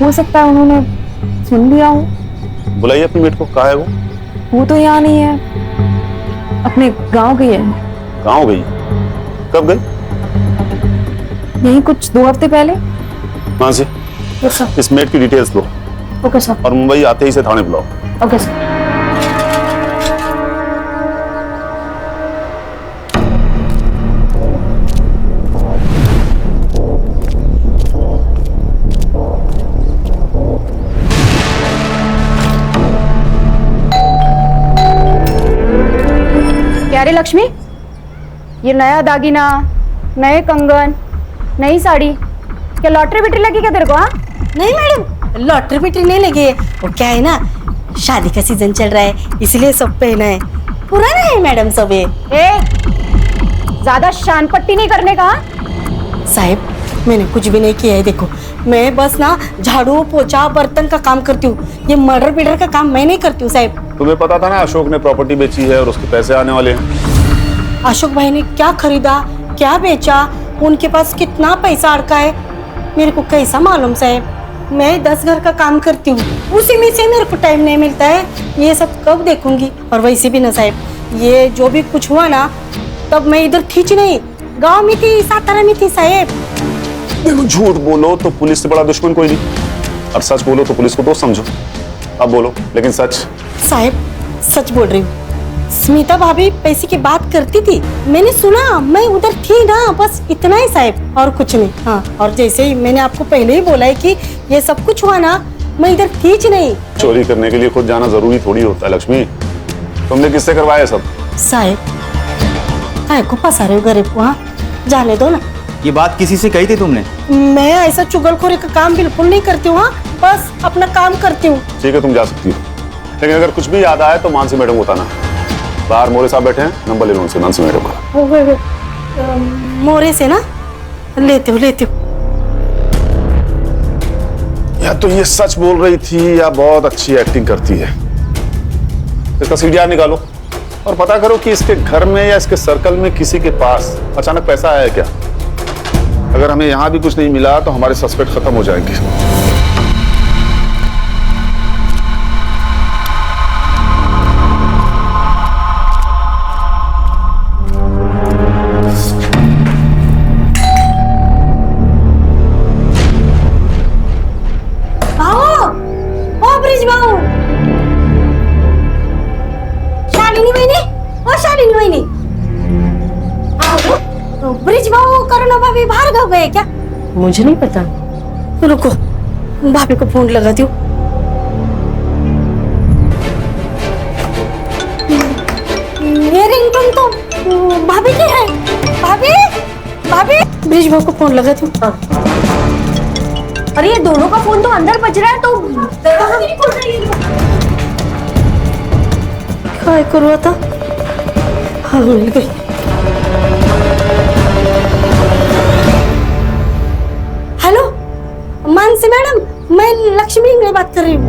हो सकता है उन्होंने सुन लिया हो। बुलाइए अपनी मेड को। कहाँ है वो? वो तो यहाँ नहीं है, अपने गांव गई है। गांव गई? कब गई? यही कुछ 2 हफ्ते पहले। कहाँ से? इस मेड की डिटेल्स लो। Okay sir. और मुंबई आते ही से थाने बुलाओ। Okay sir. क्या रे लक्ष्मी, ये नया दागिना, नए कंगन, नई साड़ी, क्या लॉटरी बिटरी लगी क्या तेरे को? हाँ नहीं मैडम, लॉटरी बिटरी नहीं लगी है। वो क्या है ना, शादी का सीजन चल रहा है इसलिए सब पहना है। पुराना है मैडम सब ये। ज्यादा शान पट्टी नहीं करने का। साहब मैंने कुछ भी नहीं किया है, देखो मैं बस ना झाड़ू पोछा बर्तन का काम करती हूँ, ये मर्डर बिडर का काम मैं नहीं करती हूँ साहब। तुम्हें पता था ना अशोक ने प्रॉपर्टी बेची है और उसके पैसे आने वाले हैं। अशोक भाई ने क्या खरीदा, क्या बेचा, उनके पास कितना पैसा अड़का है, मेरे को कैसा मालूम साहब। मैं 10 घर का काम करती हूँ, उसी में से मेरे को टाइम नहीं मिलता है, ये सब कब देखूंगी। और वैसे भी ना साहब, ये जो भी कुछ हुआ ना, तब मैं इधर थी नहीं, गांव में थी, सातारा में थी साहब। देखो झूठ बोलो तो पुलिस से बड़ा दुश्मन कोई नहीं, और सच बोलो तो पुलिस को दोस्त समझो। अब बोलो लेकिन सच। साहब सच बोल रही हूँ, स्मिता भाभी पैसे की बात करती थी, मैंने सुना, मैं उधर थी ना, बस इतना ही साहब, और कुछ नहीं। हाँ, और जैसे ही मैंने आपको पहले ही बोला है कि ये सब कुछ हुआ ना, मैं इधर थी नहीं। चोरी करने के लिए खुद जाना जरूरी थोड़ी होता है लक्ष्मी। तुमने किससे करवाया सब? साहब काय को फंसा रहे हो गरीब को? हाँ जाने दो ना। ये बात किसी से कही थी तुमने? मैं ऐसा चुगलखोरी का काम बिल्कुल नहीं करती हूँ। हाँ बस अपना काम करती हूँ। ठीक है तुम जा सकती हो, लेकिन अगर कुछ भी याद आए तो मानसी मैडम को बताना। बाहर मोरे साहब बैठे हैं, नंबर ले लो उनसे, मानसी मैडम का। मोरे से ना लेते हो या तो ये सच बोल रही थी या बहुत अच्छी एक्टिंग करती है। इसका सीडीआर निकालो, और पता करो कि इसके घर में या इसके सर्कल में किसी के पास अचानक पैसा आया है क्या। अगर हमें यहां भी कुछ नहीं मिला तो हमारे सस्पेक्ट खत्म हो जाएंगे। ब्रिज भाऊ करुणा भाभी बाहर गाँव गए क्या? मुझे नहीं पता। रुको, भाभी को फोन लगाती हूँ। ये रिंगटोन तो भाभी की है। भाभी, भाभी, ब्रिज भाऊ को फोन लगाती हूँ। अरे ये दोनों का फोन तो अंदर बज रहा है, तो दरवाजा नहीं खोल रही है। क्या करूँ था? हाँ, मिल गई। हेलो मानसी मैडम, मैं लक्ष्मी इंगले बात कर रही हूँ।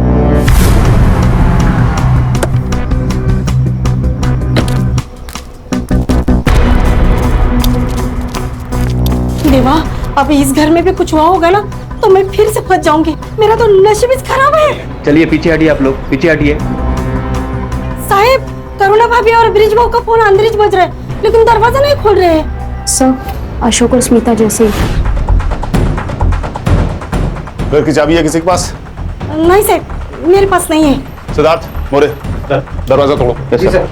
देवा, अब इस घर में भी कुछ हुआ होगा ना तो मैं फिर से फंस जाऊंगी। मेरा तो नसीब ही खराब है। चलिए पीछे हटिए, आप लोग पीछे हटिए। साहब, करुणा भाभी और ब्रिज भाऊ का फोन अंदर ही बज रहा है, लेकिन दरवाजा नहीं खोल रहे हैं। सर, अशोक और स्मिता जैसे। घर की चाबी है किसी के पास? नहीं सर, मेरे पास नहीं है। सिद्धार्थ, मोरे, दरवाजा तोड़ो। जी सर।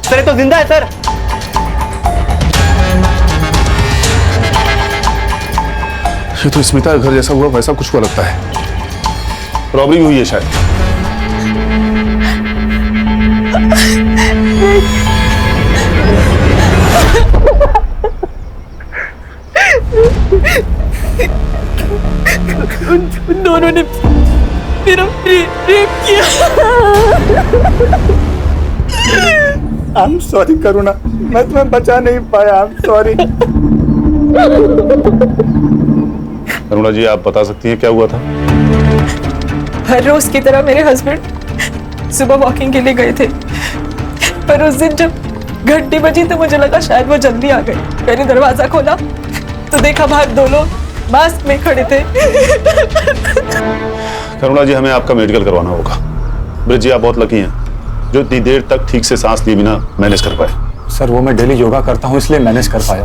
सर ये तो जिंदा है सर। ये तो स्मिता के घर जैसा हुआ वैसा कुछ हुआ लगता है। रॉबरी हुई है शायद। उन दोनों ने मेरा रेप किया। आई एम सॉरी करुणा, मैं तुम्हें बचा नहीं पाया। I am sorry. करुणा जी, आप बता सकती हैं क्या हुआ था? हर रोज की तरह मेरे हस्बैंड सुबह वॉकिंग के लिए गए थे, पर उस दिन जब घंटी बजी तो मुझे लगा शायद वो जल्दी आ गए। मैंने दरवाजा खोला तो देखा बाहर दो लोग मास्क में खड़े थे। करुणा जी, हमें आपका मेडिकल करवाना होगा। ब्रिज जी, आप बहुत लकी हैं जो इतनी देर तक ठीक से सांस लिए बिना मैनेज कर पाए। सर, वो मैं डेली योगा करता हूँ इसलिए मैनेज कर पाया,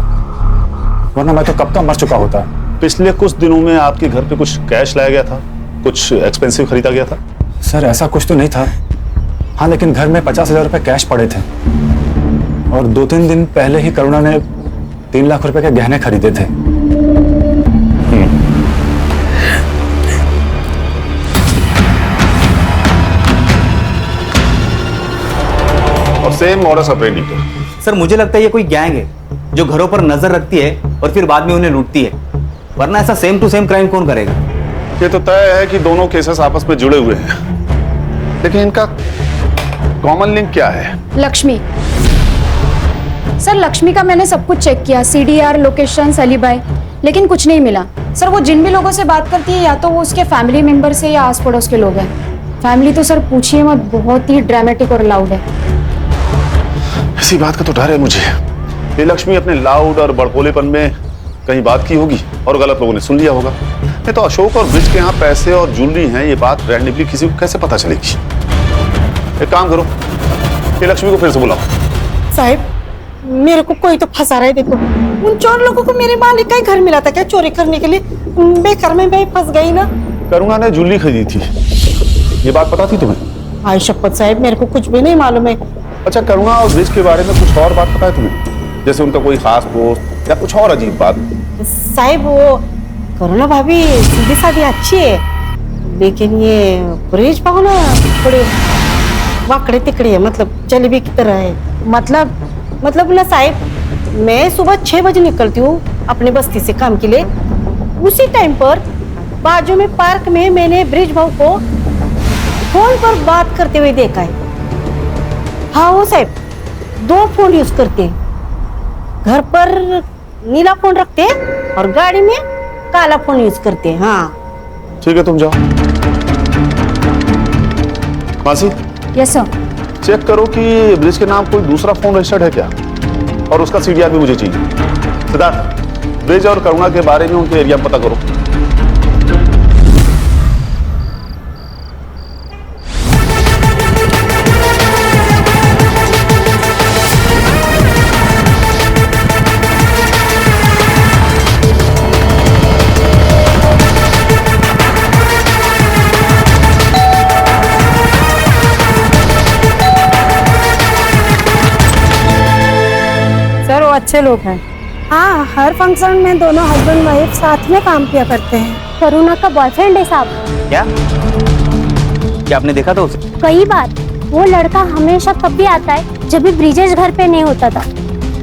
वरना मैं तो कब का मर चुका होता। पिछले कुछ दिनों में आपके घर पे कुछ कैश लाया गया था, कुछ एक्सपेंसिव खरीदा गया था? सर ऐसा कुछ तो नहीं था। हाँ, लेकिन घर में 50,000 रुपए कैश पड़े थे और 2-3 दिन पहले ही करुणा ने 3 लाख रुपए के गहने खरीदे थे। और सेम मॉडस ऑपरेंडी। सर मुझे लगता है ये कोई गैंग है जो घरों पर नजर रखती है और फिर बाद में उन्हें लूटती है, वरना ऐसा सेम टू सेम क्राइम कौन करेगा? ये तो तय है कि दोनों केसेस आपस में जुड़े हुए हैं, लेकिन इनका कॉमन लिंक क्या है? लक्ष्मी। सर, लक्ष्मी का मैंने सब कुछ चेक किया, CDR, लोकेशन, एलिबाई, लेकिन कुछ नहीं मिला। सर, वो जिन भी लोगों से बात करती है या तो वो उसके फैमिली मेंबर से या आस पड़ोस के लोग हैं। फैमिली तो सर पूछिए मत, बहुत ही ड्रामेटिक और लाउड है। इसी बात का तो डर है मुझे। ये लक्ष्मी अपने लाउड और बड़बोलेपन में कहीं बात की होगी और गलत लोगों ने सुन लिया होगा। नहीं तो अशोक और ब्रिज के यहाँ पैसे और ज्वेलरी हैं, ये बात रैंडमली किसी को कैसे पता चलेगी? एक काम करो, ये लक्ष्मी को फिर से बुलाओ। साहब, मेरे को कोई तो फंसा रहा है। देखो, उन चोर लोगों को मेरे मालिक का ही घर मिला था क्या चोरी करने के लिए? बेकार में मैं फंस गई ना। करुणा ने ज्वेलरी खरीदी थी, ये बात पता थी तुम्हें? आई शपथ साहब, मेरे को कुछ भी नहीं मालूम है। अच्छा, करुणा और ब्रिज के बारे में कुछ और बात पता है तुम्हें? जैसे उनका कोई खास दोस्त या कुछ और अजीब बात? साहब, वो करुणा भाभी सीधी सादी अच्छी है, लेकिन ये ब्रिज भाऊ ना थोड़े वाकड़े तिकड़े है, मतलब जलेबी की तरह है। मतलब ना साहब, मैं सुबह 6 बजे निकलती हूँ अपने बस्ती से काम के लिए। उसी टाइम पर बाजू में पार्क में मैंने ब्रिज भाऊ को फोन पर बात करते हुए देखा है। हाँ, वो साहब 2 फोन यूज करते हैं। घर पर नीला फोन रखते हैं और गाड़ी में काला फोन यूज करते हैं। हाँ ठीक है, तुम जाओ। मासी यस सर। चेक करो कि ब्रिज के नाम कोई दूसरा फोन रजिस्टर्ड है क्या, और उसका सीडीआर भी मुझे चाहिए। सिद्धार्थ, ब्रिज और करुणा के बारे में उनके एरिया पता करो। सर वो अच्छे लोग हैं। हाँ, हर फंक्शन में दोनों हस्बैंड वाइफ साथ में काम किया करते हैं। करुणा का बॉयफ्रेंड है साहब। क्या क्या आपने देखा था उसे? कई बार। वो लड़का हमेशा तब भी आता है जब भी ब्रिजेश घर पे नहीं होता था,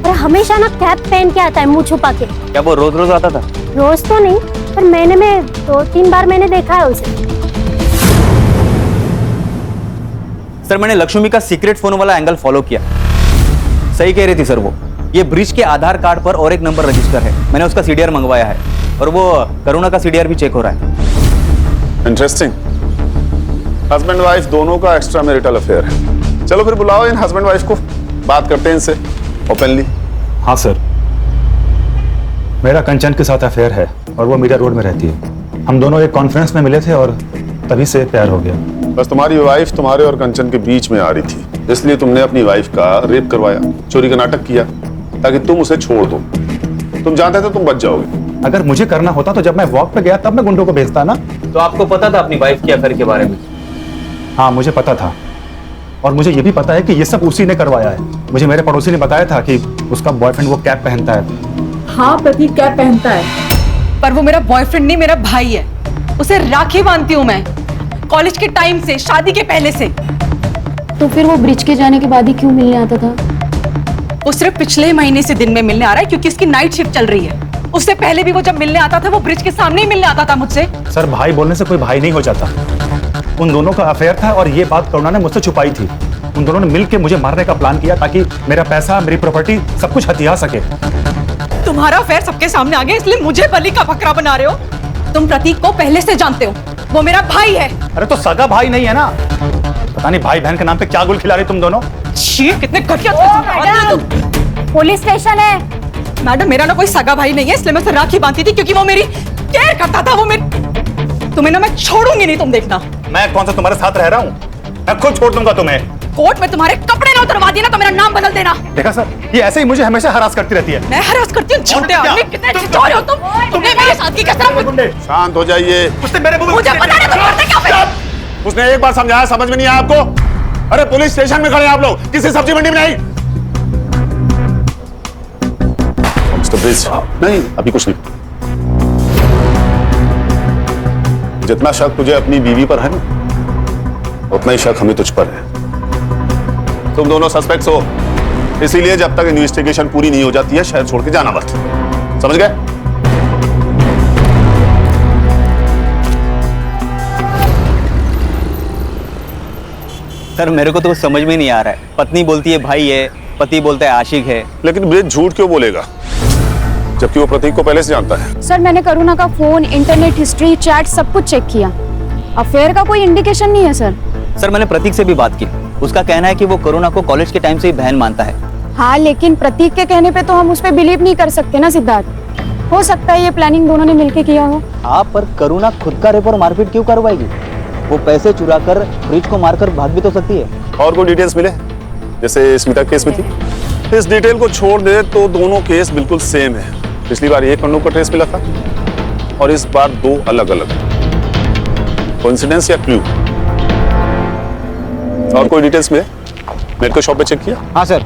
और हमेशा ना कैप पहन के आता है मुंह छुपा के। क्या वो रोज रोज आता था? रोज तो नहीं, पर महीने में 2-3 बार मैंने देखा है उसे। सर मैंने लक्ष्मी का सीक्रेट फोन वाला एंगल फॉलो किया। सही कह रही थी सर वो। ये ब्रिज के आधार कार्ड पर और एक नंबर रजिस्टर है। मैंने उसका सीडीआर मंगवाया है, और वो करुणा का सीडीआर भी चेक हो रहा है। इंटरेस्टिंग। हस्बैंड वाइफ दोनों का एक्स्ट्रा मैरिटल अफेयर है। चलो फिर बुलाओ इन हस्बैंड वाइफ को, बात करते हैं इनसे ओपनली। हाँ सर, मेरा कंचन के साथ अफेयर है और वो मीडिया रोड में रहती है। हम दोनों एक कॉन्फ्रेंस में मिले थे और तभी से प्यार हो गया। बस तुम्हारी वाइफ तुम्हारे और कंचन के बीच में आ रही थी, इसलिए तुमने अपनी वाइफ का रेप करवाया, चोरी का नाटक किया ताकि तुम उसे छोड़ दो। तुम जानते थे तुम बच जाओगे। अगर मुझे करना होता तो जब मैं वॉक पे गया तब मैं गुंडों को भेजता ना। तो आपको पता था अपनी वाइफ के अफेयर के बारे में? हाँ मुझे पता था, और मुझे ये भी पता है कि ये सब उसी ने करवाया है। मुझे मेरे पड़ोसी ने बताया था कि उसका बॉयफ्रेंड वो कैप पहनता है। हाँ प्रतीक कैप पहनता है, पर वो मेरा बॉयफ्रेंड नहीं, मेरा भाई है। उसे राखी बांधती हूँ मैं, कॉलेज के टाइम से, शादी के पहले से। तो फिर वो ब्रिज के जाने के बाद ही क्यों मिलने आता था? वो सिर्फ पिछले महीने से दिन में मिलने आ रहा है क्योंकि उसकी नाइट शिफ्ट चल रही है। उससे पहले भी वो जब मिलने आता था वो ब्रिज के सामने ही मिलने आता था मुझसे। सर भाई बोलने से कोई भाई नहीं हो जाता। उन दोनों का अफेयर था और ये बात करुणा ने मुझसे छुपाई थी। उन दोनों ने मिलकर मुझे मारने का प्लान किया ताकि मेरा पैसा, मेरी प्रॉपर्टी सब कुछ हथिया सके। तुम्हारा अफेयर सबके सामने आ गया इसलिए मुझे बलि का बकरा बना रहे हो। तुम प्रतीक को पहले से जानते हो, वो मेरा भाई है। अरे तो सगा भाई नहीं है ना? पता नहीं भाई बहन के नाम पे क्या गुल खिला रही तुम दोनों। कितने घटिया। पुलिस स्टेशन है। मैडम मेरा ना कोई सगा भाई नहीं है, इसलिए मैं उसे राखी बांधती थी क्योंकि वो मेरी केयर करता था। वो मेरी, तुम्हें ना मैं छोड़ूंगी नहीं, तुम देखना। मैं कौन सा तुम्हारे साथ रह रहा हूँ? मैं खुद छोड़ दूंगा तुम्हें। कोर्ट में तुम्हारे कपड़े ना उतरवा दिए ना तो मेरा नाम बदल देना। देखा सर, ये ऐसे ही मुझे हमेशा हरास करती रहती है। मैं हरास करती हूँ? छोटे आदमी, कितने छिछोरे हो तुम। तुमने मेरे साथ की कसरत। शांत हो जाइए। उसने मेरे मुंह में मुझे पता नहीं तुम करते क्या फिर। उसने एक बार समझाया, समझ में नहीं आया आपको? अरे पुलिस स्टेशन में खड़े हैं आप लोग, किसी सब्जी मंडी में नहीं। मिस्टर ब्रिज, नहीं अभी कुछ नहीं। जितना शक तुझे अपनी बीवी पर है ना, उतना ही शक हमें तुझ पर है। तुम दोनों सस्पेक्ट्स हो, इसीलिए जब तक इन्वेस्टिगेशन पूरी नहीं हो जाती है शहर छोड़ के जाना मत। समझ गए? सर मेरे को तो समझ में नहीं आ रहा है। पत्नी बोलती है भाई है, पति बोलता है आशिक है। लेकिन ब्रिज झूठ क्यों बोलेगा जबकि वो प्रतीक को पहले से जानता है? सर मैंने करुणा का फोन, इंटरनेट हिस्ट्री, चैट सब कुछ चेक किया। अफेयर का कोई इंडिकेशन नहीं है सर। सर मैंने प्रतीक से भी बात की, उसका कहना है कि वो करुणा को कॉलेज के टाइम से ही बहन मानता है। हाँ लेकिन प्रतीक के कहने पे तो हम उस पर बिलीव नहीं कर सकते ना सिद्धार्थ। हो सकता है ये प्लानिंग दोनों ने मिलके किया हो। हाँ पर करुणा खुद का रेप और मारपीट क्यों करवाएगी? वो पैसे चुरा कर ब्रिज को मारकर भाग भी तो सकती है। और कोई डिटेल्स मिले जैसे स्मिता केस में थी? इस डिटेल को छोड़ दे तो दोनों केस बिल्कुल सेम है। पिछली बार एक कंडोम का ट्रेस मिला था और इस बार दो अलग अलग। कोइंसिडेंस या क्लू? और कोई डिटेल्स मिले? मेडिकल शॉप पे चेक किया? हाँ सर,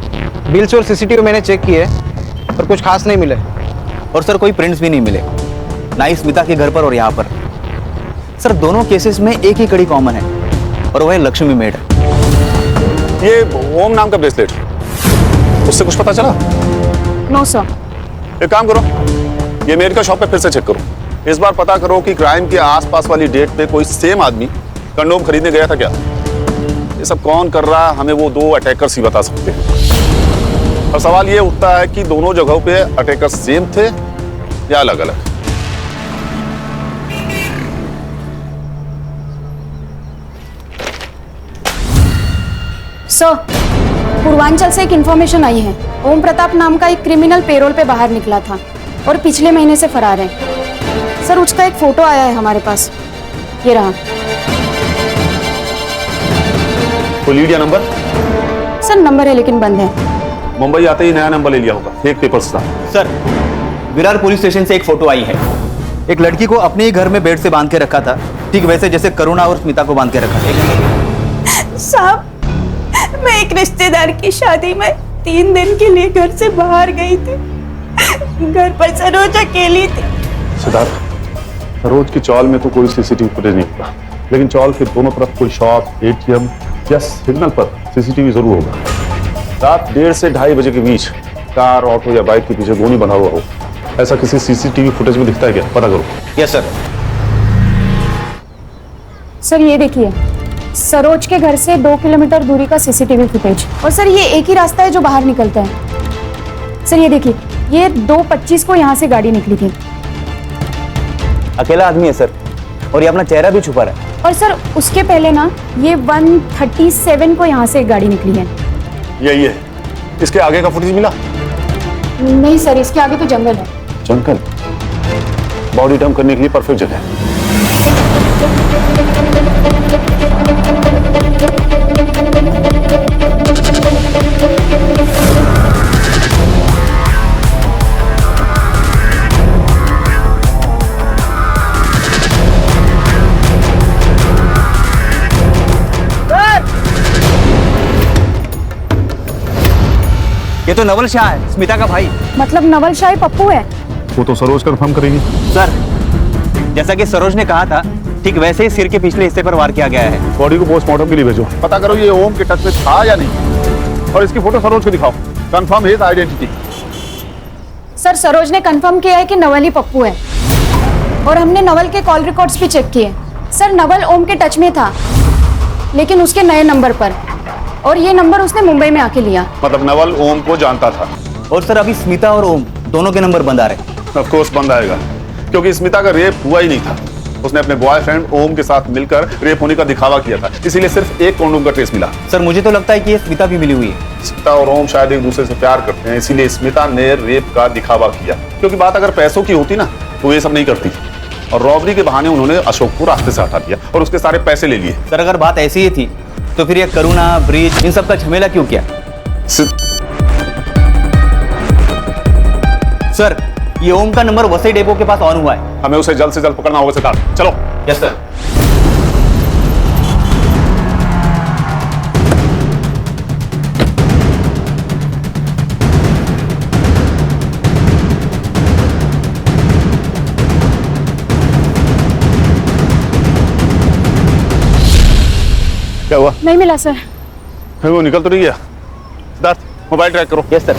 बिल्स और सीसीटीवी मैंने चेक किए पर कुछ खास नहीं मिले। और सर कोई प्रिंट्स भी नहीं मिले, ना ही स्मिता के घर पर और यहाँ पर। सर दोनों केसेस में एक ही कड़ी कॉमन है और वह है लक्ष्मी मेड। ये ओम नाम का ब्रेसलेट, उससे कुछ पता चला? No sir. एक काम करो, ये मेडिकल शॉप पे फिर से चेक करो। इस बार पता करो कि क्राइम के आसपास वाली डेट पे कोई सेम आदमी कंडोम खरीदने गया था क्या? ये सब कौन कर रहा हमें वो दो अटैकर्स ही बता सकते हैं। और सवाल ये उठता है कि दोनों जगहों पे अटैकर्स सेम थे या अलग अलग? सर, पूर्वांचल से एक इन्फॉर्मेशन आई है। ओम प्रताप नाम का एक क्रिमिनल पेरोल पे बाहर निकला था और पिछले महीने से फरार है। सर, उसका एक फोटो आया है हमारे पास, ये रहा। कोई लीड या नंबर? सर, नंबर है लेकिन बंद है। मुंबई आते ही नया नंबर ले लिया होगा, फेक पेपर्स था। सर, विरार पुलिस स्टेशन से एक फोटो आई है। एक लड़की को अपने ही घर में बेड से बांध के रखा था, ठीक वैसे जैसे करुणा और स्मिता को बांध के रखा था। साहब, मैं एक रिश्तेदार की शादी में 3 दिन के लिए घर से बाहर गई थी। घर पर सरोज अकेली थी। सिद्धार्थ, सरोज की चौल में तो कोई सीसीटीवी फुटेज नहीं होगा, लेकिन चौल के दोनों तरफ कोई शॉप, एटीएम या सिग्नल पर सीसीटीवी जरूर होगा। रात 1:30 से 2:30 बजे के बीच कार, ऑटो या बाइक के पीछे गोनी बना हुआ हो, ऐसा किसी सीसीटीवी फुटेज में दिखता है क्या? पता करो। Yes sir. सर, ये देखिए, सरोज के घर से 2 किलोमीटर दूरी का सीसीटीवी फुटेज। और सर, ये एक ही रास्ता है जो बाहर निकलता है। सर, ये देखिए, ये 2:25 को यहाँ से गाड़ी निकली थी। अकेला आदमी है सर, और ये अपना चेहरा भी छुपा रहा है। और सर, उसके पहले ना, ये 1:37 को यहाँ से एक गाड़ी निकली है। यही है। इसके आगे का फुटेज मिला? नहीं सर, इसके आगे तो जंगल है। जंगल? बॉडी डंप करने के लिए परफेक्ट जगह है। ये तो नवल शाह है, स्मिता का भाई। मतलब नवल शाह पप्पू है? वो तो सरोज कंफर्म करेगी। सर, जैसा कि सरोज ने कहा था, ठीक वैसे ही सिर के पिछले हिस्से पर वार किया गया है। बॉडी को पोस्टमार्टम के लिए भेजो। पता करो ये ओम के टच में था या नहीं, और इसकी फोटो सरोज को दिखाओ। Confirm his identity. Sir, Saroj ने कंफर्म किया है कि नवल ही पप्पू है, और हमने नवल के कॉल रिकॉर्ड्स भी चेक किए। सर, नवल ओम के टच में था, लेकिन उसके नए नंबर पर, और ये नंबर उसने मुंबई में आके लिया। मतलब नवल ओम को जानता था। और सर, अभी स्मिता और ओम दोनों के नंबर बंद आ रहे हैं। ऑफ कोर्स बंद आएगा, क्योंकि स्मिता का रेप हुआ ही नहीं था। उसने अपने बॉयफ्रेंड ओम के साथ मिलकर रेप होने का दिखावा किया था, इसीलिए सिर्फ एक कॉन्डोम का ट्रेस मिला। सर, मुझे तो लगता है कि ये स्मिता भी मिली हुई है। स्मिता और ओम शायद एक दूसरे से प्यार करते हैं, इसीलिए स्मिता ने रेप का दिखावा किया। क्योंकि बात अगर पैसों की होती ना, तो ये सब नहीं करती। और रॉबरी के बहाने उन्होंने अशोक को रास्ते से हटा दिया और उसके सारे पैसे ले लिए। सर, अगर बात ऐसी ही थी, तो फिर ये करुणा, ब्रिज, इन सब का झमेला क्यों किया? सर, ये ओम का नंबर वसई डेपो के पास ऑन हुआ है। हमें उसे जल्द से जल्द पकड़ना होगा सिद्धार्थ। चलो। Yes sir. क्या हुआ? नहीं मिला सर। वो निकल तो नहीं गया? सिद्धार्थ, मोबाइल ट्रैक करो। Yes sir.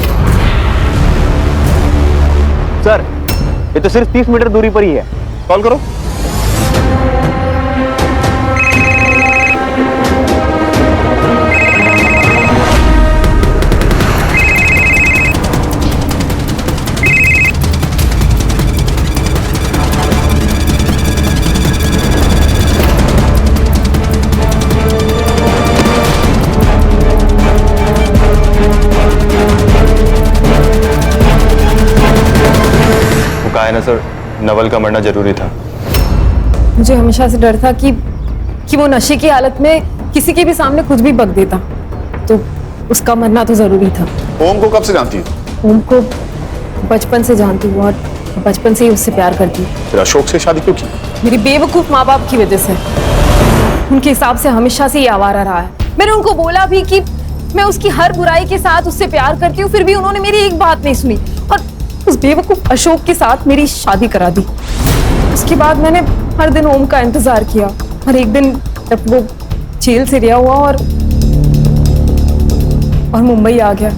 सर, ये तो सिर्फ 30 मीटर दूरी पर ही है। कॉल करो। है ना सर, नवल का मरना जरूरी था। मुझे हमेशा से डर था कि वो नशे की हालत में किसी के भी सामने कुछ भी बक देता, तो उसका मरना तो जरूरी था। ओम को कब से जानती हो? ओम को बचपन से जानती हूँ, और बचपन से ही उससे प्यार करती हूँ। फिर अशोक से शादी क्यों की? मेरी बेवकूफ माँ बाप की वजह से। उनके हिसाब से हमेशा से ही आवारा रहा है। मैंने उनको बोला भी कि मैं उसकी हर बुराई के साथ उससे प्यार करती हूँ, फिर भी उन्होंने मेरी एक बात नहीं सुनी और उस बेवकूफ अशोक के साथ मेरी शादी करा दी। उसके बाद मैंने हर दिन ओम का इंतजार किया, और एक दिन जब वो जेल से रिहा हुआ और मुंबई आ गया,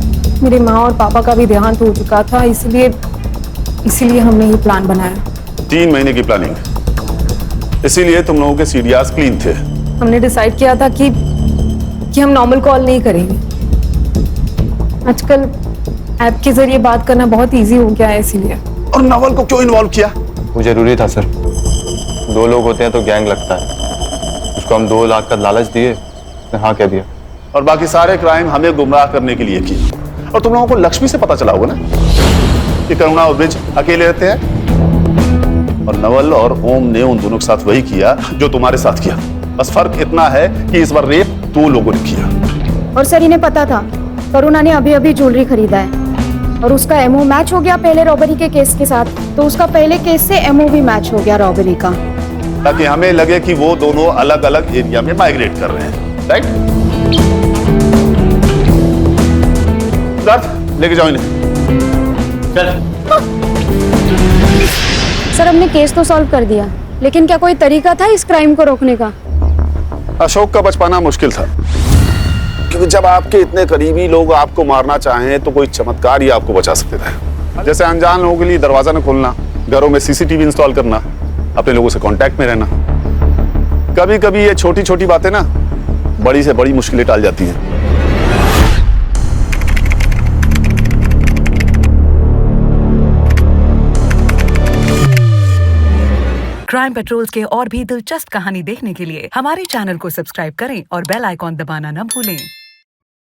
मेरे माँ और पापा का भी देहांत हो चुका था, इसीलिए हमने ये प्लान बनाया। 3 महीने की प्लानिंग, इसीलिए तुम लोगों के सीडीआरस क्लीन थे। हमने डिसाइड किया था कि हम नॉर्मल कॉल नहीं करेंगे। आजकल ऐप के जरिए बात करना बहुत इजी हो गया है, इसीलिए। और नवल को क्यों इन्वॉल्व किया? वो जरूरी था सर। 2 लोग होते हैं तो गैंग लगता है। उसको हम 2 लाख का लालच दिए, उसने हाँ कह दिया। और बाकी सारे क्राइम हमें गुमराह करने के लिए किए। और तुम लोगों को लक्ष्मी से पता चला होगा ना कि करुणा और ब्रिज अकेले रहते हैं, और नवल और ओम ने उन दोनों के साथ वही किया जो तुम्हारे साथ किया। बस फर्क इतना है कि इस बार रेप 2 लोगों ने किया। और सर इन्हें पता था करुणा ने अभी अभी ज्वेलरी खरीदा है और उसका एमओ मैच हो गया पहले रॉबरी के केस के साथ, तो उसका पहले केस से एमओ भी मैच हो गया रॉबरी का, ताकि हमें लगे कि वो दोनों अलग अलग एरिया में माइग्रेट कर रहे हैं। राइट? लेके जाओ इन्हें। चल। सर हमने केस तो सॉल्व कर दिया, लेकिन क्या कोई तरीका था इस क्राइम को रोकने का? अशोक का बच पाना मुश्किल था, क्योंकि जब आपके इतने करीबी लोग आपको मारना चाहें तो कोई चमत्कार ही आपको बचा सकते थे। जैसे अनजान लोगों के लिए दरवाजा न खोलना, घरों में सीसीटीवी इंस्टॉल करना, अपने लोगों से कांटेक्ट में रहना। कभी कभी ये छोटी छोटी बातें ना बड़ी से बड़ी मुश्किलें टाल जाती हैं। क्राइम पेट्रोल्स के और भी दिलचस्प कहानी देखने के लिए हमारे चैनल को सब्सक्राइब करें और बेल आइकॉन दबाना न भूलें।